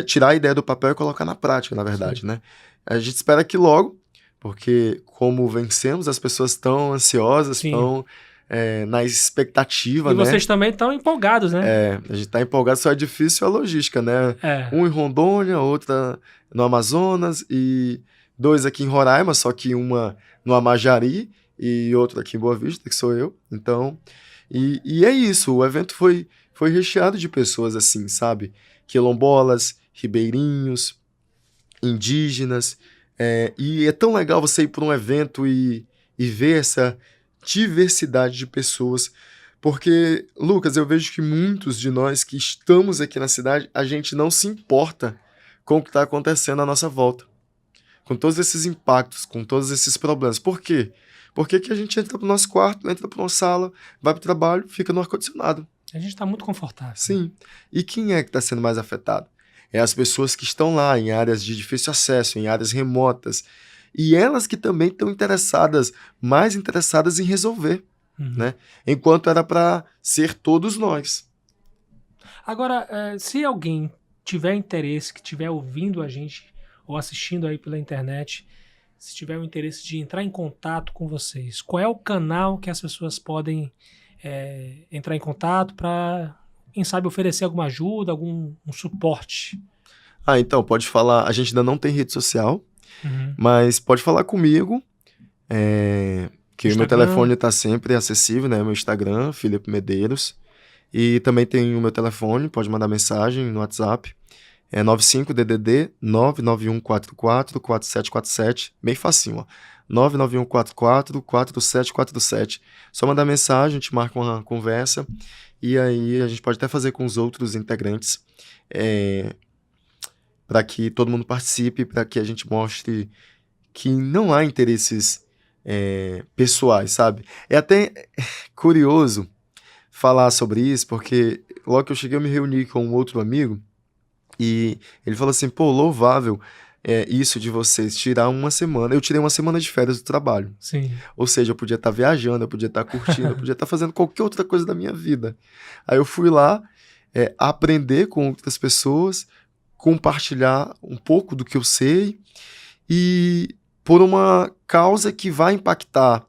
Speaker 2: Tirar a ideia do papel e colocar na prática, na verdade, Sim. né? A gente espera que logo, porque como vencemos, as pessoas estão ansiosas, estão na expectativa,
Speaker 1: e vocês também estão empolgados, né?
Speaker 2: A gente está empolgado, só é difícil a logística, né? Um em Rondônia, outra no Amazonas e 2 aqui em Roraima, só que uma no Amajari e outra aqui em Boa Vista, que sou eu. Então, e é isso, o evento foi recheado de pessoas assim, sabe? Quilombolas, ribeirinhos, indígenas, e é tão legal você ir para um evento e ver essa diversidade de pessoas, porque, Lucas, eu vejo que muitos de nós que estamos aqui na cidade, a gente não se importa com o que está acontecendo à nossa volta, com todos esses impactos, com todos esses problemas. Por quê? Porque que a gente entra pro nosso quarto, entra pra uma sala, vai pro trabalho, fica no ar-condicionado.
Speaker 1: A gente tá muito confortável.
Speaker 2: Sim. E quem é que está sendo mais afetado? É as pessoas que estão lá em áreas de difícil acesso, em áreas remotas. E elas que também estão mais interessadas em resolver, né? Enquanto era para ser todos nós.
Speaker 1: Agora, se alguém tiver interesse, que estiver ouvindo a gente ou assistindo aí pela internet, se tiver o interesse de entrar em contato com vocês, qual é o canal que as pessoas podem entrar em contato para, quem sabe, oferecer alguma ajuda, algum suporte?
Speaker 2: Então, pode falar. A gente ainda não tem rede social, mas pode falar comigo, que o meu telefone está sempre acessível, né? Meu Instagram, Filipe Medeiros. E também tem o meu telefone, pode mandar mensagem no WhatsApp. 95-DDD 99144-4747, bem facinho, ó. 99144-4747. Só mandar mensagem, a gente marca uma conversa e aí a gente pode até fazer com os outros integrantes para que todo mundo participe, para que a gente mostre que não há interesses pessoais, sabe? É até curioso falar sobre isso, porque logo que eu cheguei eu me reuni com um outro amigo e ele falou assim, pô, louvável isso de vocês tirar uma semana. Eu tirei uma semana de férias do trabalho.
Speaker 1: Sim.
Speaker 2: Ou seja, eu podia estar viajando, eu podia estar curtindo, eu podia estar fazendo qualquer outra coisa da minha vida. Aí eu fui lá aprender com outras pessoas, compartilhar um pouco do que eu sei e por uma causa que vai impactar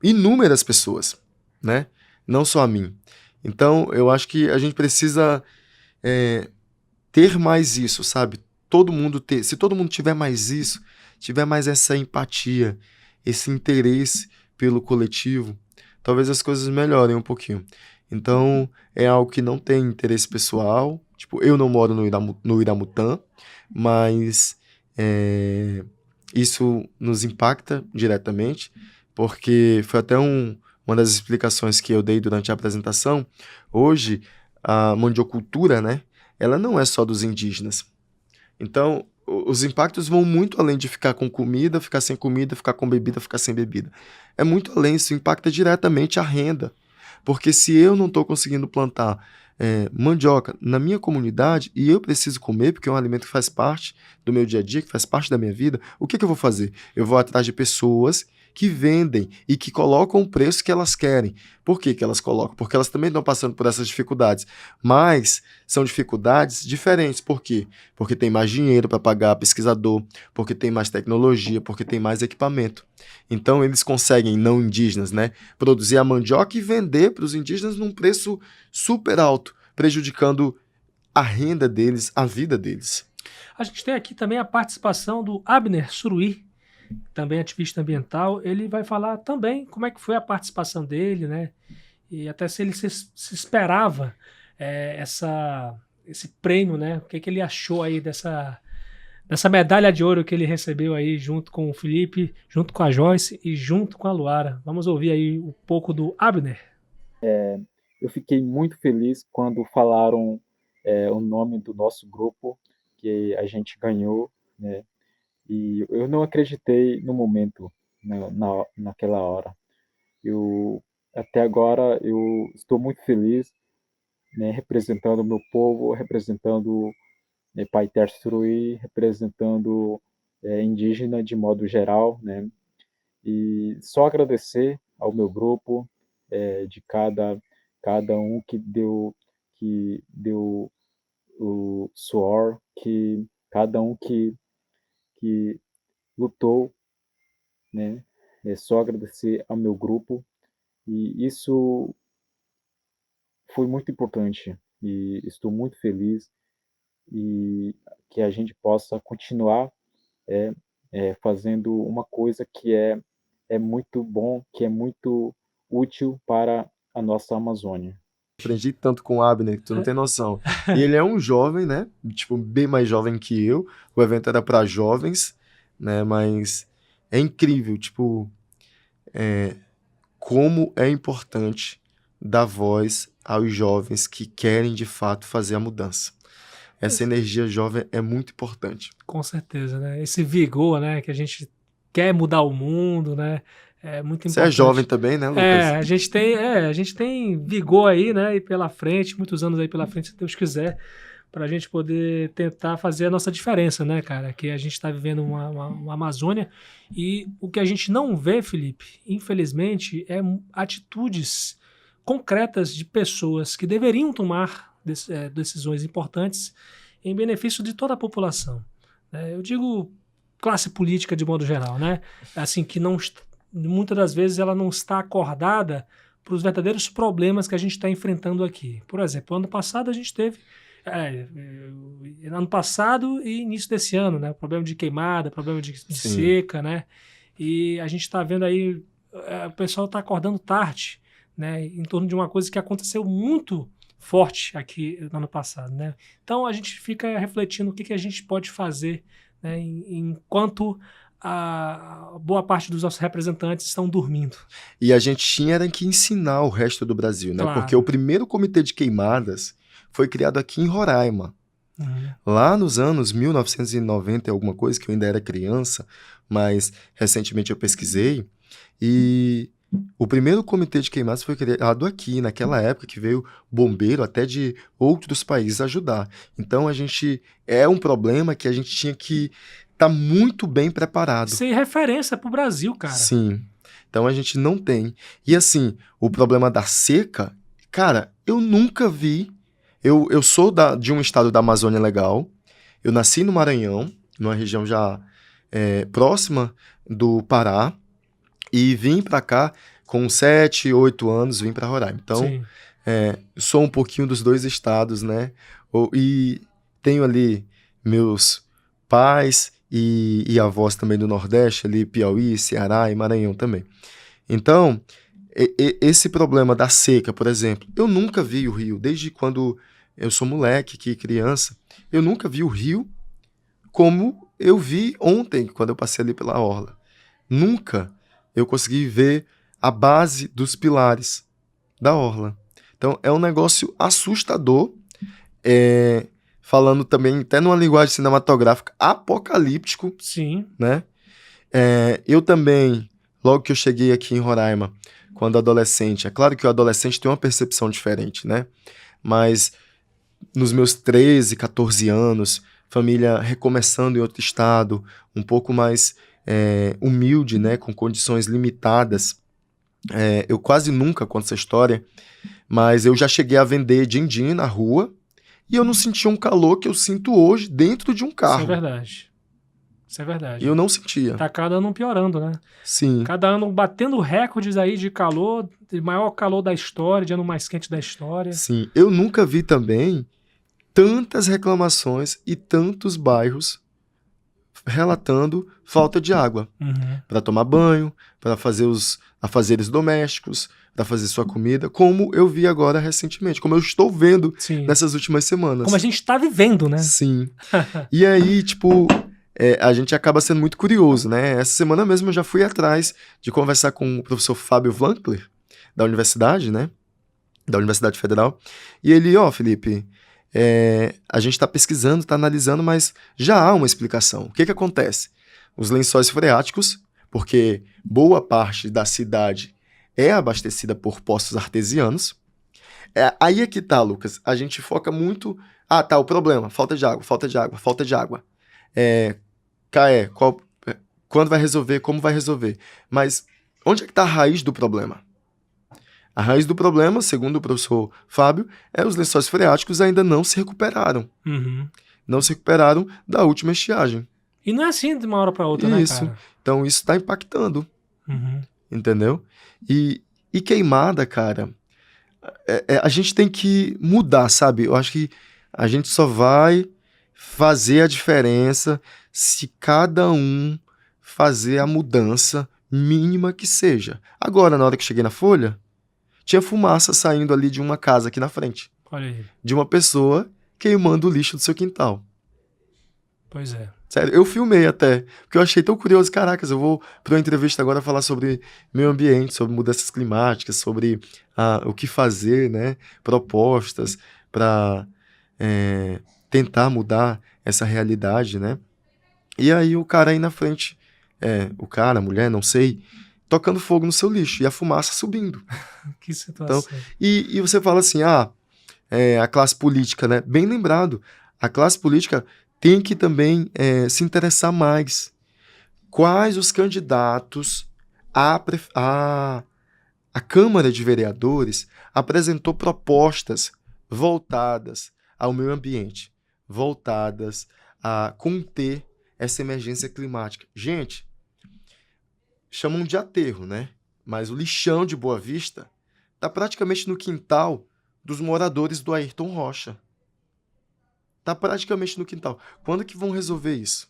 Speaker 2: inúmeras pessoas, né? Não só a mim. Então, eu acho que a gente precisa ter mais isso, sabe? Se todo mundo tiver mais isso, tiver mais essa empatia, esse interesse pelo coletivo, talvez as coisas melhorem um pouquinho. Então, é algo que não tem interesse pessoal. Tipo, eu não moro no Iramutã, mas isso nos impacta diretamente, porque foi até uma das explicações que eu dei durante a apresentação. Hoje, a mandiocultura, né? Ela não é só dos indígenas. Então, os impactos vão muito além de ficar com comida, ficar sem comida, ficar com bebida, ficar sem bebida. É muito além, isso impacta diretamente a renda. Porque se eu não estou conseguindo plantar mandioca na minha comunidade e eu preciso comer, porque é um alimento que faz parte do meu dia a dia, que faz parte da minha vida, o que eu vou fazer? Eu vou atrás de pessoas que vendem e que colocam o preço que elas querem. Por que elas colocam? Porque elas também estão passando por essas dificuldades. Mas são dificuldades diferentes. Por quê? Porque tem mais dinheiro para pagar pesquisador, porque tem mais tecnologia, porque tem mais equipamento. Então eles conseguem, não indígenas, né, produzir a mandioca e vender para os indígenas num preço super alto, prejudicando a renda deles, a vida deles.
Speaker 1: A gente tem aqui também a participação do Abner Suruí, também ativista ambiental. Ele vai falar também como é que foi a participação dele, né? E até se ele se esperava esse prêmio, né? O que ele achou aí dessa medalha de ouro que ele recebeu aí junto com o Felipe, junto com a Joyce e junto com a Luara. Vamos ouvir aí um pouco do Abner.
Speaker 4: Eu fiquei muito feliz quando falaram o nome do nosso grupo, que a gente ganhou, né? E eu não acreditei no momento, né, naquela hora. Até agora eu estou muito feliz, né, representando o meu povo, representando Paiter Suruí, representando indígena de modo geral, né? E só agradecer ao meu grupo, de cada um que deu o suor, que cada um que lutou, né? É só agradecer ao meu grupo, e isso foi muito importante, e estou muito feliz e que a gente possa continuar fazendo uma coisa que é muito bom, que é muito útil para a nossa Amazônia.
Speaker 2: Aprendi tanto com o Abner que tu não tem noção. E ele é um jovem, né? Tipo, bem mais jovem que eu. O evento era para jovens, né? Mas é incrível, tipo, como é importante dar voz aos jovens que querem, de fato, fazer a mudança. Essa energia jovem é muito importante.
Speaker 1: Com certeza, né? Esse vigor, né? Que a gente quer mudar o mundo, né? É muito importante.
Speaker 2: Você é jovem também, né, Lucas?
Speaker 1: A gente tem vigor aí, né? E pela frente, muitos anos aí pela frente, se Deus quiser, para a gente poder tentar fazer a nossa diferença, né, cara? Que a gente está vivendo uma Amazônia e o que a gente não vê, Felipe, infelizmente, é atitudes concretas de pessoas que deveriam tomar decisões importantes em benefício de toda a população. Eu digo classe política de modo geral, né? Assim, que não, muitas das vezes ela não está acordada para os verdadeiros problemas que a gente está enfrentando aqui. Por exemplo, ano passado a gente teve ano passado e início desse ano, né? Problema de queimada, problema de seca, né? E a gente está vendo aí, o pessoal está acordando tarde, né? Em torno de uma coisa que aconteceu muito forte aqui no ano passado, né? Então a gente fica refletindo o que a gente pode fazer, né? Enquanto a boa parte dos nossos representantes estão dormindo.
Speaker 2: E a gente tinha que ensinar o resto do Brasil, né?
Speaker 1: Claro.
Speaker 2: Porque o primeiro comitê de queimadas foi criado aqui em Roraima. Lá nos anos 1990 e alguma coisa, que eu ainda era criança, mas recentemente eu pesquisei, e o primeiro comitê de queimadas foi criado aqui, naquela época que veio bombeiro até de outros países ajudar. Então é um problema que a gente tinha que estar muito bem preparado.
Speaker 1: Sem referência para o Brasil, cara.
Speaker 2: Sim. Então a gente não tem. E assim, o problema da seca, cara, eu nunca vi. Eu sou de um estado da Amazônia Legal. Eu nasci no Maranhão, numa região já próxima do Pará, e vim para cá com 7, 8 anos, vim para Roraima. Então, sou um pouquinho dos dois estados, né? E tenho ali meus pais e avós também do Nordeste, ali Piauí, Ceará e Maranhão também. Então, esse problema da seca, por exemplo, eu nunca vi o rio, desde quando eu sou moleque, que criança, eu nunca vi o rio como eu vi ontem, quando eu passei ali pela orla. Nunca eu consegui ver a base dos pilares da orla. Então, é um negócio assustador. falando também até numa linguagem cinematográfica, apocalíptico.
Speaker 1: Sim.
Speaker 2: Né? Eu também, logo que eu cheguei aqui em Roraima, quando adolescente, é claro que o adolescente tem uma percepção diferente, né? Mas nos meus 13, 14 anos, família recomeçando em outro estado, um pouco mais humilde, né? Com condições limitadas. Eu quase nunca conto essa história, mas eu já cheguei a vender din-din na rua e eu não sentia um calor que eu sinto hoje dentro de um carro.
Speaker 1: Isso é verdade. Isso é verdade.
Speaker 2: E eu não sentia.
Speaker 1: Tá cada ano piorando, né?
Speaker 2: Sim.
Speaker 1: Cada ano batendo recordes aí de calor, de maior calor da história, de ano mais quente da história.
Speaker 2: Sim. Eu nunca vi também tantas reclamações e tantos bairros relatando falta de água para tomar banho, para fazer os afazeres domésticos, para fazer sua comida, como eu vi agora recentemente, como eu estou vendo nessas últimas semanas.
Speaker 1: Como a gente está vivendo, né?
Speaker 2: Sim. E aí, tipo, a gente acaba sendo muito curioso, né? Essa semana mesmo eu já fui atrás de conversar com o professor Fábio Wankler, da universidade, né? Da Universidade Federal. E ele, Felipe, a gente está pesquisando, está analisando, mas já há uma explicação. O que acontece? Os lençóis freáticos, porque boa parte da cidade é abastecida por poços artesianos. Aí é que tá, Lucas. A gente foca muito... tá, o problema. Falta de água, falta de água, falta de água. Quando vai resolver, como vai resolver? Mas onde é que tá a raiz do problema? A raiz do problema, segundo o professor Fábio, os lençóis freáticos ainda não se recuperaram. Não se recuperaram da última estiagem.
Speaker 1: E não é assim de uma hora para outra, né, cara?
Speaker 2: Então isso está impactando. Entendeu? E queimada, cara, a gente tem que mudar, sabe? Eu acho que a gente só vai fazer a diferença se cada um fazer a mudança mínima que seja. Agora, na hora que cheguei na Folha, tinha fumaça saindo ali de uma casa aqui na frente.
Speaker 1: Olha aí.
Speaker 2: De uma pessoa queimando o lixo do seu quintal.
Speaker 1: Pois é.
Speaker 2: Sério, eu filmei até, porque eu achei tão curioso. Caracas, eu vou para uma entrevista agora falar sobre meio ambiente, sobre mudanças climáticas, sobre o que fazer, né? Propostas para tentar mudar essa realidade, né? E aí o cara aí na frente, o cara, a mulher, não sei, tocando fogo no seu lixo e a fumaça subindo.
Speaker 1: Que situação.
Speaker 2: Então, e você fala assim, a classe política, né? Bem lembrado, a classe política tem que também se interessar mais. Quais os candidatos à Câmara de Vereadores apresentou propostas voltadas ao meio ambiente, voltadas a conter essa emergência climática. Gente, chamam de aterro, né? Mas o lixão de Boa Vista está praticamente no quintal dos moradores do Ayrton Rocha. Está praticamente no quintal. Quando que vão resolver isso?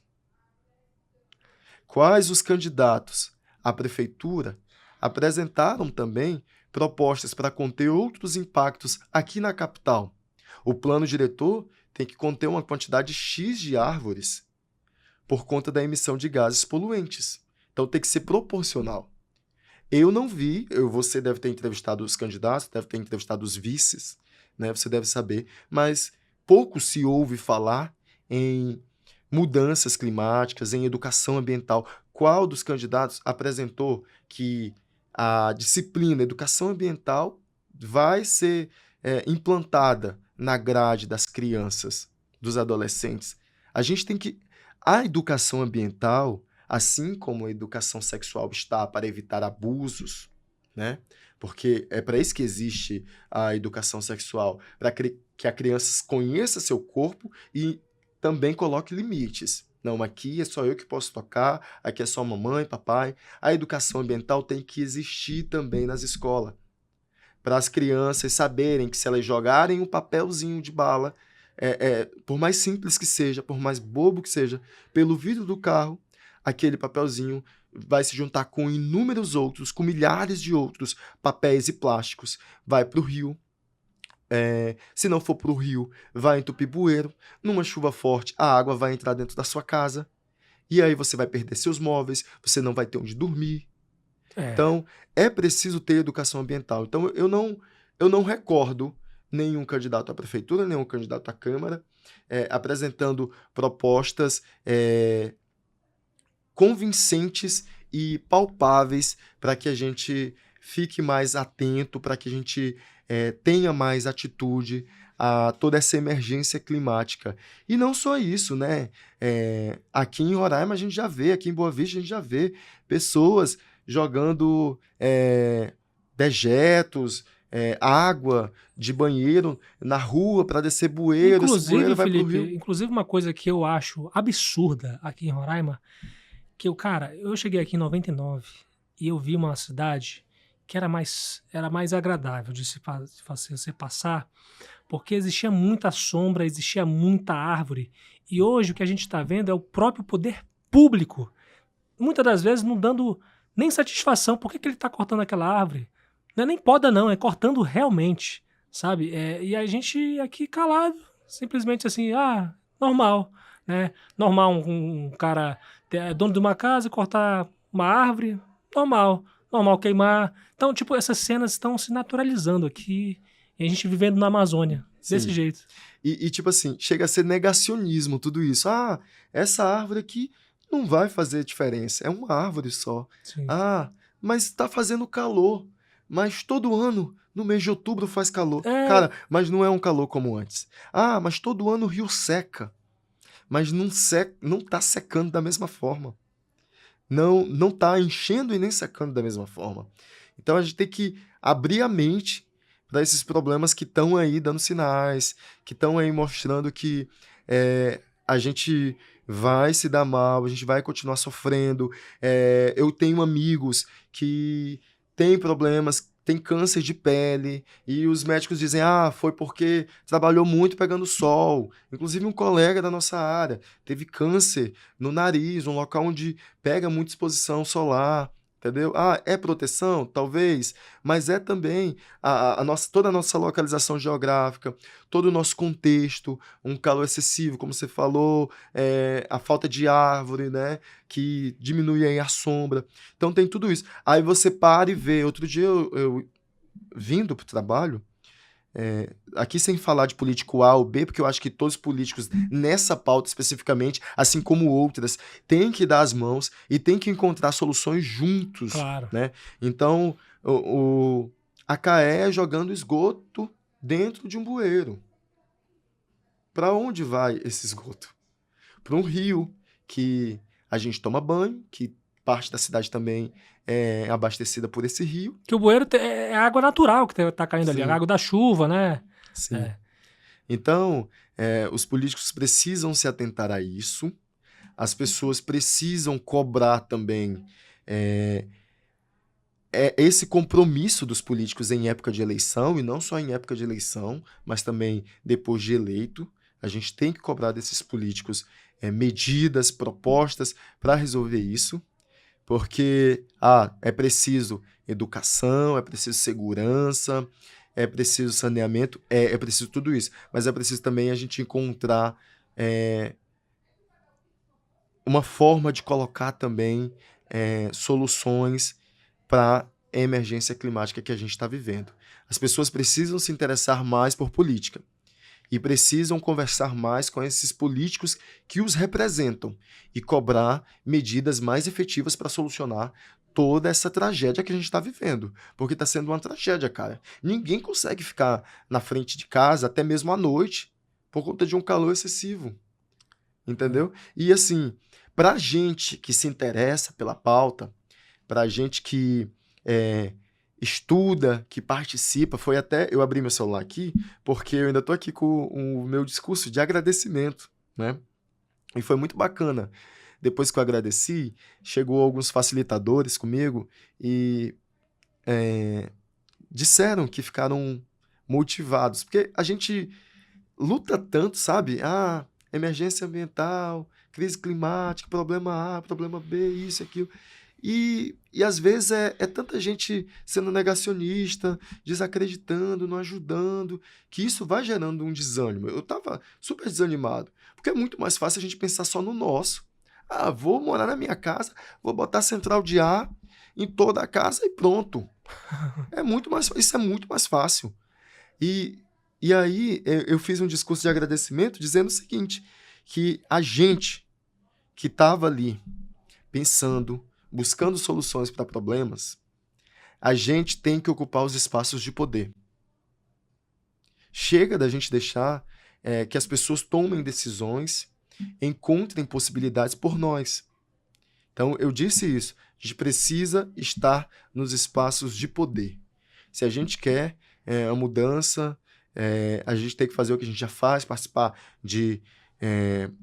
Speaker 2: Quais os candidatos à prefeitura apresentaram também propostas para conter outros impactos aqui na capital? O plano diretor tem que conter uma quantidade X de árvores por conta da emissão de gases poluentes. Então tem que ser proporcional. Eu não vi, você deve ter entrevistado os candidatos, deve ter entrevistado os vices, né? Você deve saber, mas pouco se ouve falar em mudanças climáticas, em educação ambiental. Qual dos candidatos apresentou que a disciplina educação ambiental vai ser implantada na grade das crianças, dos adolescentes? A gente tem que... A educação ambiental, assim como a educação sexual está para evitar abusos, né? Porque é para isso que existe a educação sexual, para que a criança conheça seu corpo e também coloque limites. Não, aqui é só eu que posso tocar, aqui é só mamãe, papai. A educação ambiental tem que existir também nas escolas, para as crianças saberem que se elas jogarem um papelzinho de bala, por mais simples que seja, por mais bobo que seja, pelo vidro do carro, aquele papelzinho vai se juntar com inúmeros outros, com milhares de outros papéis e plásticos, vai para o rio. Se não for para o rio, vai entupir bueiro. Numa chuva forte, a água vai entrar dentro da sua casa. E aí você vai perder seus móveis, você não vai ter onde dormir. Então, é preciso ter educação ambiental. Então, eu não recordo nenhum candidato à prefeitura, nenhum candidato à Câmara, apresentando propostas convincentes e palpáveis para que a gente fique mais atento, para que a gente tenha mais atitude a toda essa emergência climática. E não só isso, né? Aqui em Roraima a gente já vê, aqui em Boa Vista a gente já vê pessoas jogando dejetos, água de banheiro na rua para descer bueiro. Esse
Speaker 1: Inclusive,
Speaker 2: bueiro vai pro
Speaker 1: Felipe,
Speaker 2: rio.
Speaker 1: inclusive uma coisa que eu acho absurda aqui em Roraima, que eu cheguei aqui em 99 e eu vi uma cidade que era mais agradável de você passar, porque existia muita sombra, existia muita árvore. E hoje o que a gente está vendo é o próprio poder público, muitas das vezes não dando nem satisfação. Por que ele está cortando aquela árvore? Não é nem poda não, é cortando realmente, sabe? E a gente aqui calado, simplesmente assim, normal, né? Normal um cara dono de uma casa cortar uma árvore, normal queimar. Então, tipo, essas cenas estão se naturalizando aqui, e a gente vivendo na Amazônia, desse
Speaker 2: Sim.
Speaker 1: jeito.
Speaker 2: E tipo assim, chega a ser negacionismo tudo isso. Essa árvore aqui não vai fazer diferença, é uma árvore só.
Speaker 1: Sim.
Speaker 2: Mas tá fazendo calor. Mas todo ano, no mês de outubro, faz calor. Cara, mas não é um calor como antes. Mas todo ano o rio seca. Mas não tá secando da mesma forma. Não tá enchendo e nem secando da mesma forma. Então a gente tem que abrir a mente para esses problemas que estão aí dando sinais, que estão aí mostrando que a gente vai se dar mal, a gente vai continuar sofrendo. Eu tenho amigos que têm problemas, têm câncer de pele, e os médicos dizem, foi porque trabalhou muito pegando sol. Inclusive um colega da nossa área teve câncer no nariz, um local onde pega muita exposição solar. Entendeu? É proteção? Talvez, mas é também toda a nossa localização geográfica, todo o nosso contexto, um calor excessivo, como você falou, a falta de árvore, né, que diminui aí a sombra. Então tem tudo isso. Aí você para e vê. Outro dia eu vindo para o trabalho, aqui sem falar de político A ou B, porque eu acho que todos os políticos nessa pauta especificamente, assim como outras, têm que dar as mãos e têm que encontrar soluções juntos.
Speaker 1: Claro.
Speaker 2: Né? Então, a CAE jogando esgoto dentro de um bueiro. Para onde vai esse esgoto? Para um rio que a gente toma banho, que parte da cidade também é abastecida por esse rio.
Speaker 1: Que o bueiro é água natural que tá caindo ali,
Speaker 2: Sim.
Speaker 1: a água da chuva, né?
Speaker 2: Sim. Então, os políticos precisam se atentar a isso, as pessoas precisam cobrar também esse compromisso dos políticos em época de eleição, e não só em época de eleição, mas também depois de eleito. A gente tem que cobrar desses políticos medidas, propostas para resolver isso. Porque é preciso educação, é preciso segurança, é preciso saneamento, é preciso tudo isso. Mas é preciso também a gente encontrar uma forma de colocar também soluções para a emergência climática que a gente está vivendo. As pessoas precisam se interessar mais por política. E precisam conversar mais com esses políticos que os representam e cobrar medidas mais efetivas para solucionar toda essa tragédia que a gente está vivendo. Porque está sendo uma tragédia, cara. Ninguém consegue ficar na frente de casa, até mesmo à noite, por conta de um calor excessivo. Entendeu? E assim, para gente que se interessa pela pauta, para gente que estuda, que participa, eu abri meu celular aqui, porque eu ainda estou aqui com o meu discurso de agradecimento, né? E foi muito bacana. Depois que eu agradeci, chegou alguns facilitadores comigo e disseram que ficaram motivados, porque a gente luta tanto, sabe? Emergência ambiental, crise climática, problema A, problema B, isso, aquilo. E às vezes é tanta gente sendo negacionista, desacreditando, não ajudando, que isso vai gerando um desânimo. Eu estava super desanimado, porque é muito mais fácil a gente pensar só no nosso. Vou morar na minha casa, vou botar central de ar em toda a casa e pronto. Isso é muito mais fácil. E E aí eu fiz um discurso de agradecimento dizendo o seguinte, que a gente que estava ali pensando, buscando soluções para problemas, a gente tem que ocupar os espaços de poder. Chega da gente deixar que as pessoas tomem decisões, encontrem possibilidades por nós. Então, eu disse isso. A gente precisa estar nos espaços de poder. Se a gente quer a mudança, a gente tem que fazer o que a gente já faz, participar de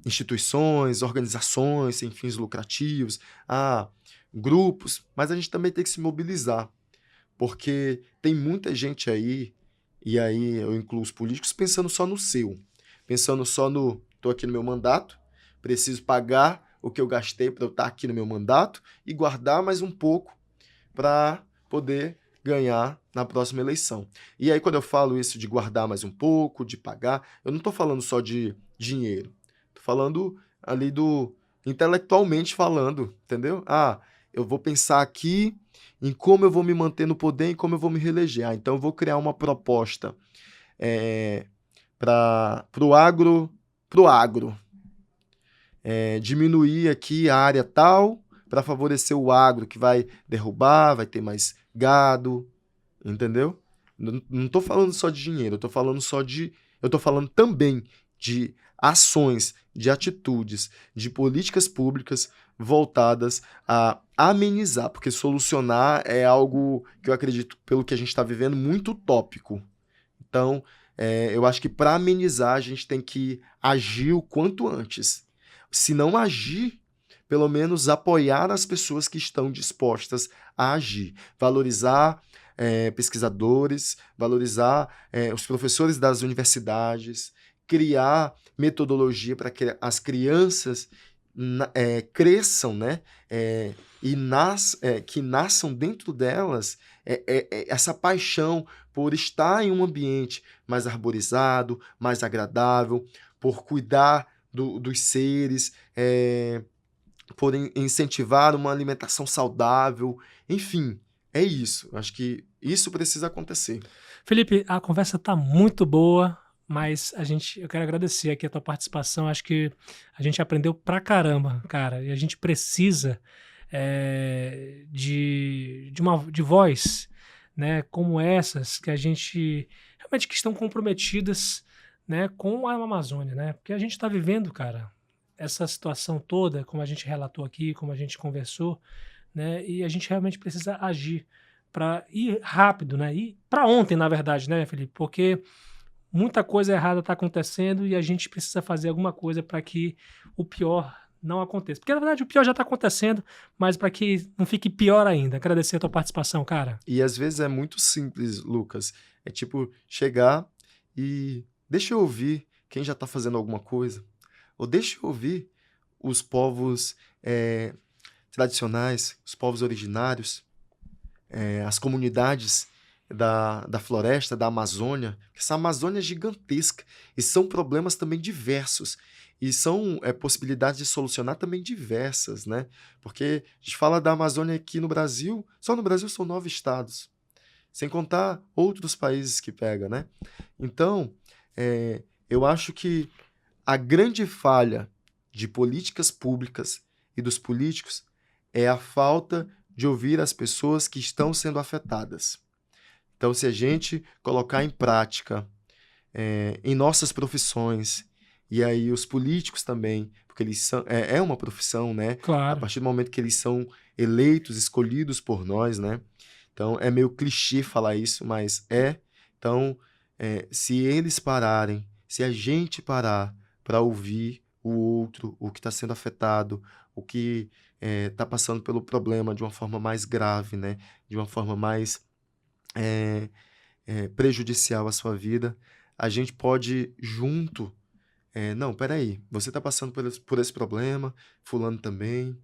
Speaker 2: instituições, organizações sem fins lucrativos, grupos, mas a gente também tem que se mobilizar, porque tem muita gente aí, e aí eu incluo os políticos, pensando só no seu, pensando só no, estou aqui no meu mandato, preciso pagar o que eu gastei para eu estar aqui no meu mandato e guardar mais um pouco para poder ganhar na próxima eleição. E aí, quando eu falo isso de guardar mais um pouco, de pagar, eu não estou falando só de dinheiro. Estou falando ali intelectualmente falando, entendeu? Eu vou pensar aqui em como eu vou me manter no poder e como eu vou me reeleger. Então, eu vou criar uma proposta para o agro, diminuir aqui a área tal para favorecer o agro, que vai derrubar, vai ter mais gado, entendeu? Não estou falando só de dinheiro, eu estou falando também de ações, de atitudes, de políticas públicas voltadas a amenizar, porque solucionar é algo que eu acredito, pelo que a gente está vivendo, muito utópico. Então, eu acho que para amenizar a gente tem que agir o quanto antes. Se não agir, pelo menos apoiar as pessoas que estão dispostas a agir. Valorizar pesquisadores, valorizar os professores das universidades, criar metodologia para que as crianças cresçam, né? E que nasçam dentro delas essa paixão por estar em um ambiente mais arborizado, mais agradável, por cuidar dos seres, por incentivar uma alimentação saudável, enfim, é isso. Acho que isso precisa acontecer.
Speaker 1: Felipe, a conversa está muito boa, mas eu quero agradecer aqui a tua participação. Acho que a gente aprendeu pra caramba, cara, e a gente precisa de voz, né, como essas, que a gente realmente que estão comprometidas, né, com a Amazônia, né, porque a gente está vivendo, cara, essa situação toda, como a gente relatou aqui, como a gente conversou, né, e a gente realmente precisa agir para ir rápido, né, e para ontem, na verdade, né, Felipe, porque muita coisa errada está acontecendo e a gente precisa fazer alguma coisa para que o pior não aconteça. Porque, na verdade, o pior já está acontecendo, mas para que não fique pior ainda. Agradecer a tua participação, cara.
Speaker 2: E às vezes é muito simples, Lucas. É tipo chegar e deixa eu ouvir quem já está fazendo alguma coisa. Ou deixa eu ouvir os povos tradicionais, os povos originários, as comunidades da floresta, da Amazônia. Essa Amazônia é gigantesca e são problemas também diversos. E são possibilidades de solucionar também diversas, né? Porque a gente fala da Amazônia aqui no Brasil, só no Brasil são 9 estados, sem contar outros países que pega, né? Então, eu acho que a grande falha de políticas públicas e dos políticos é a falta de ouvir as pessoas que estão sendo afetadas. Então, se a gente colocar em prática em nossas profissões, e aí os políticos também, porque eles são, é uma profissão, né?
Speaker 1: Claro.
Speaker 2: A partir do momento que eles são eleitos, escolhidos por nós, né? Então, é meio clichê falar isso, mas Então, se eles pararem, se a gente parar para ouvir o outro, o que está sendo afetado, o que está passando pelo problema de uma forma mais grave, né? De uma forma mais prejudicial à sua vida, a gente pode junto... não, peraí, você está passando por esse problema, fulano também,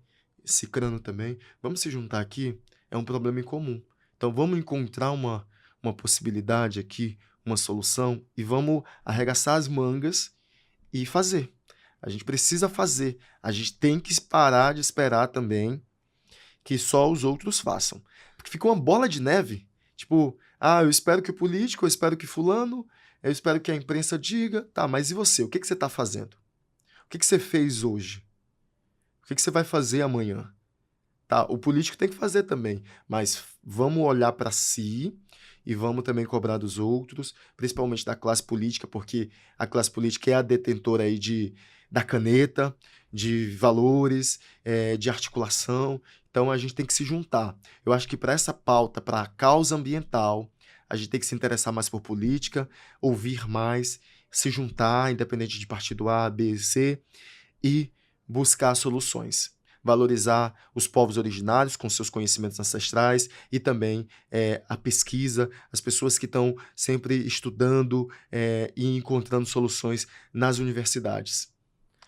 Speaker 2: cicrano também, vamos se juntar aqui, é um problema em comum. Então vamos encontrar uma possibilidade aqui, uma solução, e vamos arregaçar as mangas e fazer. A gente precisa fazer, a gente tem que parar de esperar também que só os outros façam. Porque fica uma bola de neve, tipo, eu espero que o político, eu espero que fulano Eu espero que a imprensa diga, tá, mas e você? O que você está fazendo? O que você fez hoje? O que você vai fazer amanhã? Tá, o político tem que fazer também, mas vamos olhar para si e vamos também cobrar dos outros, principalmente da classe política, porque a classe política é a detentora aí da caneta, de valores, de articulação. Então a gente tem que se juntar. Eu acho que para essa pauta, para a causa ambiental, a gente tem que se interessar mais por política, ouvir mais, se juntar, independente de partido A, B, C, e buscar soluções. Valorizar os povos originários com seus conhecimentos ancestrais e também a pesquisa, as pessoas que estão sempre estudando e encontrando soluções nas universidades.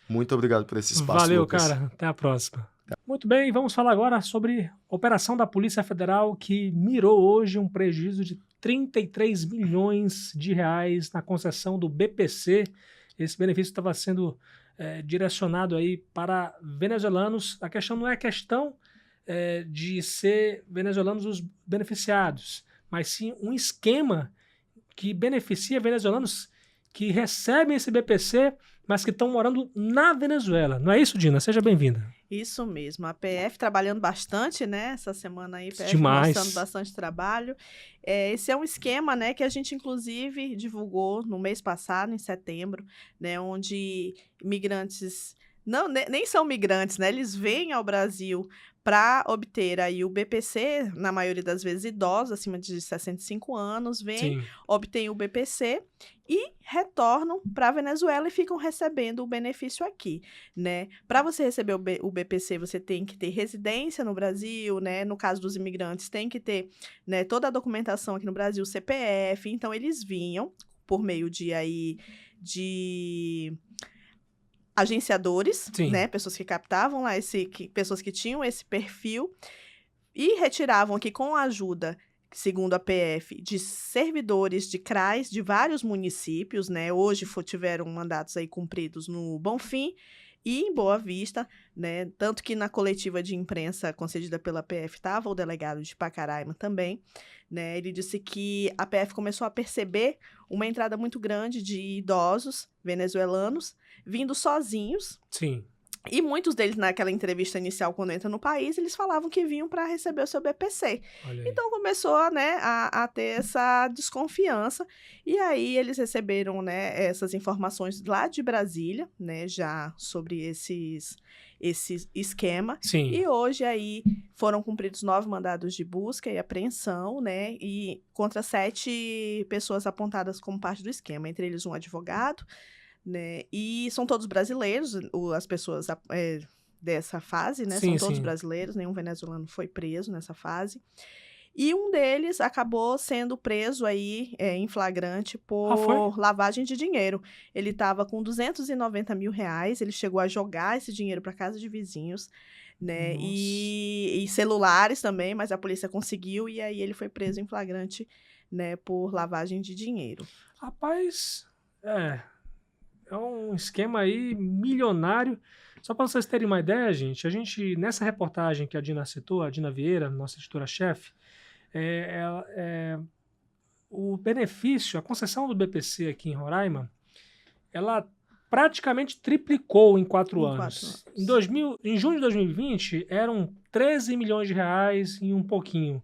Speaker 2: Muito obrigado por esse espaço,
Speaker 1: Valeu,
Speaker 2: Lucas.
Speaker 1: cara. Até a próxima. Muito bem, vamos falar agora sobre a operação da Polícia Federal que mirou hoje um prejuízo de 33 milhões de reais na concessão do BPC. Esse benefício estava sendo direcionado aí para venezuelanos. A questão não é a questão de ser venezuelanos os beneficiados, mas sim um esquema que beneficia venezuelanos que recebem esse BPC, mas que estão morando na Venezuela. Não é isso, Dina? Seja bem-vinda.
Speaker 5: Isso mesmo. A PF trabalhando bastante, né? Essa semana aí, PF
Speaker 1: Demais.
Speaker 5: mostrando bastante trabalho. Esse é um esquema, né, que a gente, inclusive, divulgou no mês passado, em setembro, né, onde imigrantes... Não, nem são migrantes, né? Eles vêm ao Brasil para obter aí o BPC, na maioria das vezes idosos, acima de 65 anos, vêm, obtêm o BPC e retornam para a Venezuela e ficam recebendo o benefício aqui, né? Para você receber o BPC, você tem que ter residência no Brasil, né? No caso dos imigrantes, tem que ter, né, toda a documentação aqui no Brasil, CPF. Então, eles vinham por meio de agenciadores, né, pessoas que captavam lá, pessoas que tinham esse perfil e retiravam aqui com a ajuda, segundo a PF, de servidores de CRAs de vários municípios, né, hoje tiveram mandatos aí cumpridos no Bonfim e em Boa Vista, né, tanto que na coletiva de imprensa concedida pela PF estava o delegado de Pacaraima também, né, ele disse que a PF começou a perceber uma entrada muito grande de idosos venezuelanos vindo sozinhos.
Speaker 1: Sim.
Speaker 5: E muitos deles, naquela entrevista inicial, quando entram no país, eles falavam que vinham para receber o seu BPC. Então, começou, né, a ter essa desconfiança. E aí, eles receberam, né, essas informações lá de Brasília, né, já sobre esse esquema.
Speaker 1: Sim.
Speaker 5: E hoje, aí, foram cumpridos 9 mandados de busca e apreensão, né, e contra 7 pessoas apontadas como parte do esquema. Entre eles, um advogado, né? E são todos brasileiros, as pessoas dessa fase, né?
Speaker 1: Sim,
Speaker 5: são todos brasileiros, nenhum venezuelano foi preso nessa fase. E um deles acabou sendo preso aí em flagrante por lavagem de dinheiro. Ele estava com 290 mil reais, ele chegou a jogar esse dinheiro para casa de vizinhos, né? E celulares também, mas a polícia conseguiu e aí ele foi preso em flagrante, né, por lavagem de dinheiro.
Speaker 1: Rapaz, é um esquema aí milionário. Só para vocês terem uma ideia, gente, nessa reportagem que a Dina citou, a Dina Vieira, nossa editora-chefe, o benefício, a concessão do BPC aqui em Roraima, ela praticamente triplicou em 4 anos. Em junho de 2020, eram 13 milhões de reais e um pouquinho.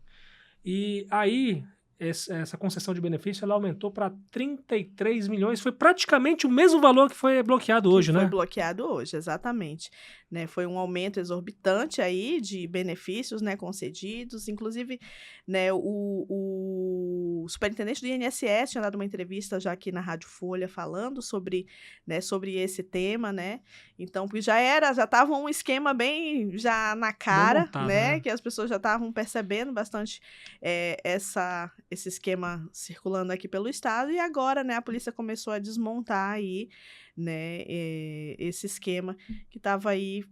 Speaker 1: E aí, essa concessão de benefício, ela aumentou para 33 milhões. Foi praticamente o mesmo valor que foi bloqueado hoje, né?
Speaker 5: Foi bloqueado hoje, exatamente. Né, foi um aumento exorbitante aí de benefícios, né, concedidos. Inclusive, né, o superintendente do INSS tinha dado uma entrevista já aqui na Rádio Folha falando sobre esse tema, né? Então, já estava um esquema bem já na cara,
Speaker 1: montado,
Speaker 5: né? Que as pessoas já estavam percebendo bastante esse esquema circulando aqui pelo estado. E agora, né, a polícia começou a desmontar aí, né, esse esquema que estava aí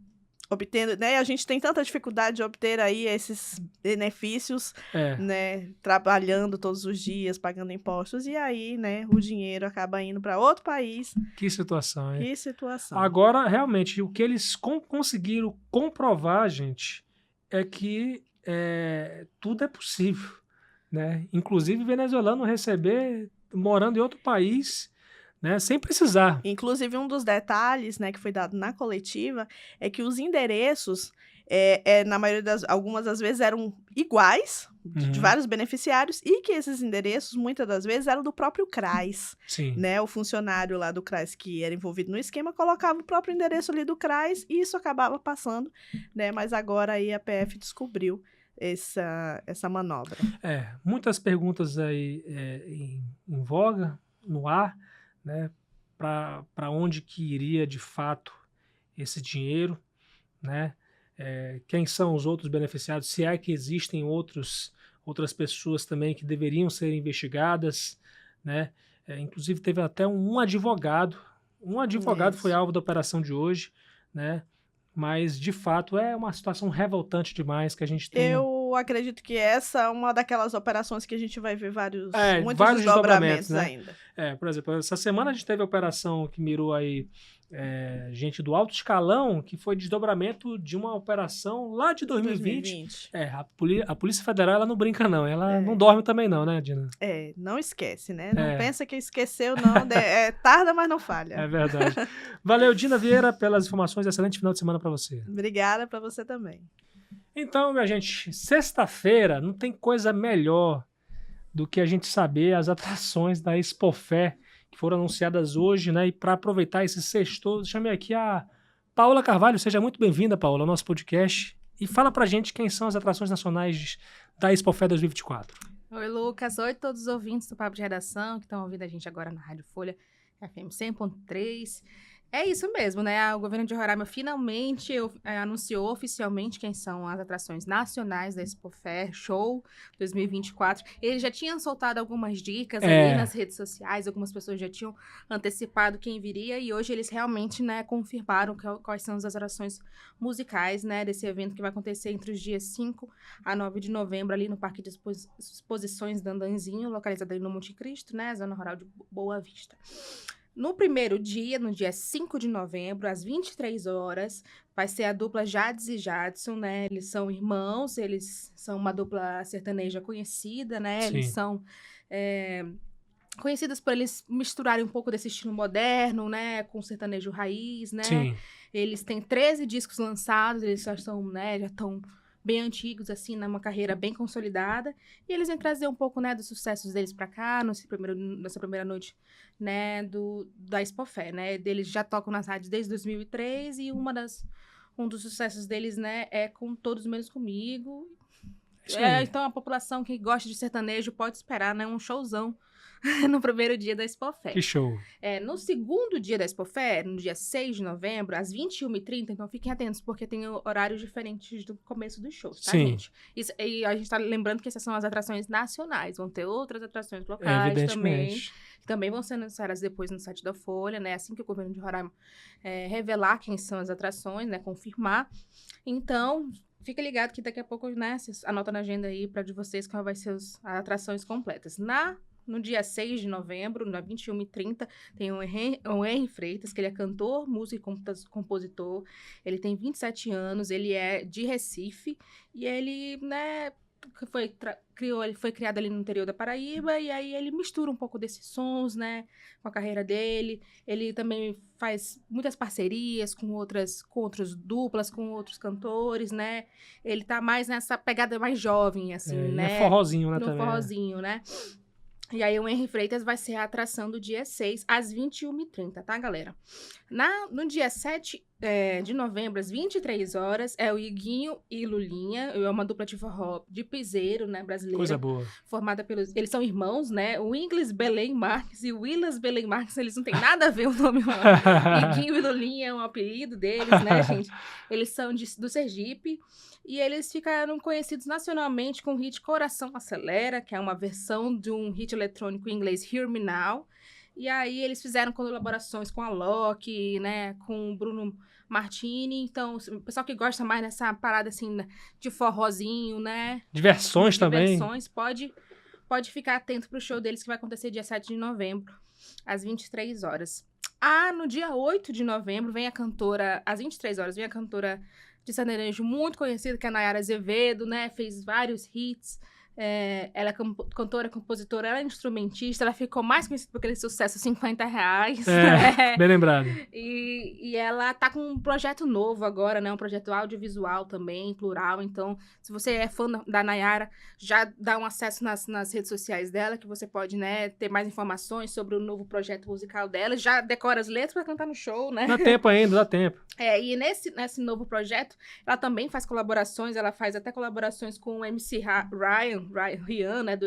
Speaker 5: obtendo, né, a gente tem tanta dificuldade de obter aí esses benefícios, né, trabalhando todos os dias, pagando impostos, e aí, né, o dinheiro acaba indo para outro país.
Speaker 1: Que situação, hein?
Speaker 5: Que situação.
Speaker 1: Agora, realmente, o que eles conseguiram comprovar, gente, é que tudo é possível, né? Inclusive, venezuelano receber morando em outro país, né, sem precisar.
Speaker 5: Inclusive, um dos detalhes, né, que foi dado na coletiva é que os endereços, na maioria algumas das vezes, eram iguais, de vários beneficiários, e que esses endereços, muitas das vezes, eram do próprio CRAS.
Speaker 1: Sim.
Speaker 5: Né? O funcionário lá do CRAS que era envolvido no esquema colocava o próprio endereço ali do CRAS e isso acabava passando, né? Mas agora aí a PF descobriu essa manobra.
Speaker 1: Muitas perguntas aí em voga, no ar, né? Para onde que iria de fato esse dinheiro, né? Quem são os outros beneficiados? Se é que existem outras pessoas também que deveriam ser investigadas, né? Inclusive teve até um advogado. Um advogado foi alvo da operação de hoje, né? Mas, de fato, é uma situação revoltante demais que a gente tem.
Speaker 5: Eu acredito que essa é uma daquelas operações que a gente vai ver muitos
Speaker 1: vários
Speaker 5: desdobramentos,
Speaker 1: né?
Speaker 5: ainda.
Speaker 1: Por exemplo, essa semana a gente teve a operação que mirou aí gente do alto escalão, que foi desdobramento de uma operação lá de 2020. A Polícia Federal, ela não brinca não, ela não dorme também não, né, Dina?
Speaker 5: Não esquece, né? Não pensa que esqueceu, não. Tarda, mas não falha.
Speaker 1: É verdade. Valeu, Dina Vieira, pelas informações. Excelente final de semana para você.
Speaker 5: Obrigada para você também.
Speaker 1: Então, minha gente, sexta-feira não tem coisa melhor do que a gente saber as atrações da Expofé que foram anunciadas hoje, né? E para aproveitar esse sextou, chamei aqui a Paula Carvalho. Seja muito bem-vinda, Paula, ao nosso podcast. E fala pra gente quem são as atrações nacionais da Expofé 2024.
Speaker 6: Oi, Lucas. Oi, todos os ouvintes do Papo de Redação que estão ouvindo a gente agora na Rádio Folha FM 100.3. É isso mesmo, né? O governo de Roraima finalmente anunciou oficialmente quem são as atrações nacionais da Expofé Show 2024. Eles já tinham soltado algumas dicas ali nas redes sociais, algumas pessoas já tinham antecipado quem viria e hoje eles realmente, né, confirmaram quais são as atrações musicais, né, desse evento que vai acontecer entre os dias 5 a 9 de novembro ali no Parque de Exposições Dandanzinho, localizado ali no Monte Cristo, né, zona rural de Boa Vista. No primeiro dia, no dia 5 de novembro, às 23 horas, vai ser a dupla Jades e Jadson, né? Eles são irmãos, eles são uma dupla sertaneja conhecida, né? Sim. Eles são conhecidos por eles misturarem um pouco desse estilo moderno, né? Com sertanejo raiz, né?
Speaker 1: Sim.
Speaker 6: Eles têm 13 discos lançados, eles já estão, né? Já estão bem antigos, assim, numa carreira bem consolidada, e eles vêm trazer um pouco, né, dos sucessos deles pra cá, nessa primeira noite, né, da Expofé, né, eles já tocam nas rádios desde 2003, e um dos sucessos deles, né, é Com Todos Menos Comigo. Então, a população que gosta de sertanejo pode esperar, né, um showzão no primeiro dia da Expofé.
Speaker 1: Que show!
Speaker 6: No segundo dia da Expofé, no dia 6 de novembro, às 21h30, então fiquem atentos, porque tem horários diferentes do começo dos shows, tá, gente? E a gente tá lembrando que essas são as atrações nacionais, vão ter outras atrações locais também, que também vão ser anunciadas depois no site da Folha, né? Assim que o governo de Roraima revelar quem são as atrações, né? Confirmar. Então, fica ligado que daqui a pouco, né? Vocês anotam na agenda aí para de vocês qual vai ser as atrações completas. No dia 6 de novembro, na 21h30, tem o Henry Freitas, que ele é cantor, músico e compositor. Ele tem 27 anos, ele é de Recife. E ele, né, ele foi criado ali no interior da Paraíba. E aí ele mistura um pouco desses sons, né, com a carreira dele. Ele também faz muitas parcerias com outras duplas, com outros cantores, né. Ele tá mais nessa pegada mais jovem, assim, né.
Speaker 1: Forrozinho, né, também.
Speaker 6: Forrozinho, né. E aí o Henry Freitas vai ser a atração do dia 6, às 21h30, tá, galera? No dia 7 de novembro, às 23 horas, é o Iguinho e Lulinha, é uma dupla de forró de piseiro, né, brasileira.
Speaker 1: Coisa boa.
Speaker 6: Formada pelos... Eles são irmãos, né? O Ingles Belém Marques e o Willas Belém Marques, eles não têm nada a ver o nome. Iguinho e Lulinha é um apelido deles, né, gente? Eles são do Sergipe. E eles ficaram conhecidos nacionalmente com o hit Coração Acelera, que é uma versão de um hit eletrônico em inglês, Hear Me Now. E aí eles fizeram colaborações com a Loki, né, com o Bruno Martini. Então, o pessoal que gosta mais dessa parada, assim, de forrozinho, né?
Speaker 1: Diversões também.
Speaker 6: Pode ficar atento pro show deles, que vai acontecer dia 7 de novembro, às 23 horas. No dia 8 de novembro, às 23 horas, vem a cantora de sertanejo muito conhecida, que é a Nayara Azevedo, né? Fez vários hits, Ela é cantora, compositora, ela é instrumentista, ela ficou mais conhecida por aquele sucesso R$50.
Speaker 1: Bem lembrado.
Speaker 6: E ela tá com um projeto novo agora, né? Um projeto audiovisual também, plural. Então, se você é fã da Nayara, já dá um acesso nas redes sociais dela, que você pode, né, ter mais informações sobre o novo projeto musical dela. Já decora as letras pra cantar no show, né?
Speaker 1: Dá tempo ainda, dá tempo.
Speaker 6: E nesse novo projeto, ela também faz colaborações, ela faz até colaborações com o MC Rian, né,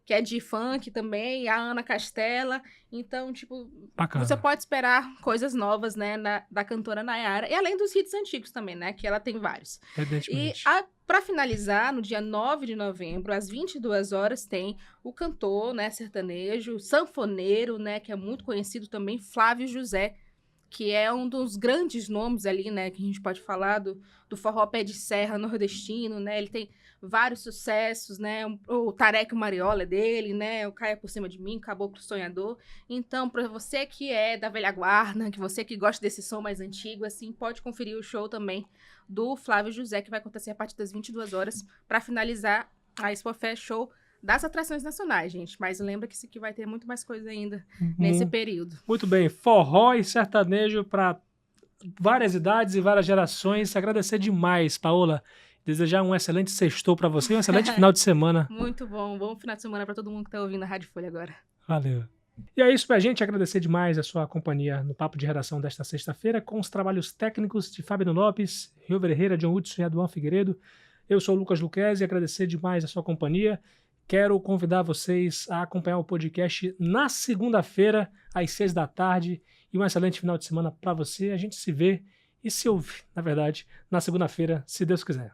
Speaker 6: que é de funk também, a Ana Castela. Então, tipo,
Speaker 1: Bacana.
Speaker 6: Você pode esperar coisas novas, né, da cantora Nayara. E além dos hits antigos também, né, que ela tem vários.
Speaker 1: Evidentemente.
Speaker 6: Para finalizar, no dia 9 de novembro, às 22 horas, tem o cantor, né, sertanejo, sanfoneiro, né, que é muito conhecido também, Flávio José, que é um dos grandes nomes ali, né, que a gente pode falar do forró pé de serra nordestino, né, ele tem vários sucessos, né, o Tareca Mariola é dele, né, o Caia Por Cima de Mim, Caboclo Sonhador. Então, para você que é da velha guarda, que você que gosta desse som mais antigo, assim, pode conferir o show também do Flávio José, que vai acontecer a partir das 22 horas, para finalizar a Expofest Show das atrações nacionais, gente. Mas lembra que isso aqui vai ter muito mais coisa ainda nesse período.
Speaker 1: Muito bem. Forró e sertanejo para várias idades e várias gerações. Agradecer demais, Paola. Desejar um excelente sextou para você e um excelente final de semana.
Speaker 6: Muito bom. Bom final de semana para todo mundo que está ouvindo a Rádio Folha agora.
Speaker 1: Valeu. E é isso pra gente. Agradecer demais a sua companhia no Papo de Redação desta sexta-feira, com os trabalhos técnicos de Fábio Lopes, Rio Herrera, John Hudson e Aduan Figueiredo. Eu sou o Lucas Luquezzi e agradecer demais a sua companhia. Quero convidar vocês a acompanhar o podcast na segunda-feira, às 6 da tarde. E um excelente final de semana para você. A gente se vê e se ouve, na verdade, na segunda-feira, se Deus quiser.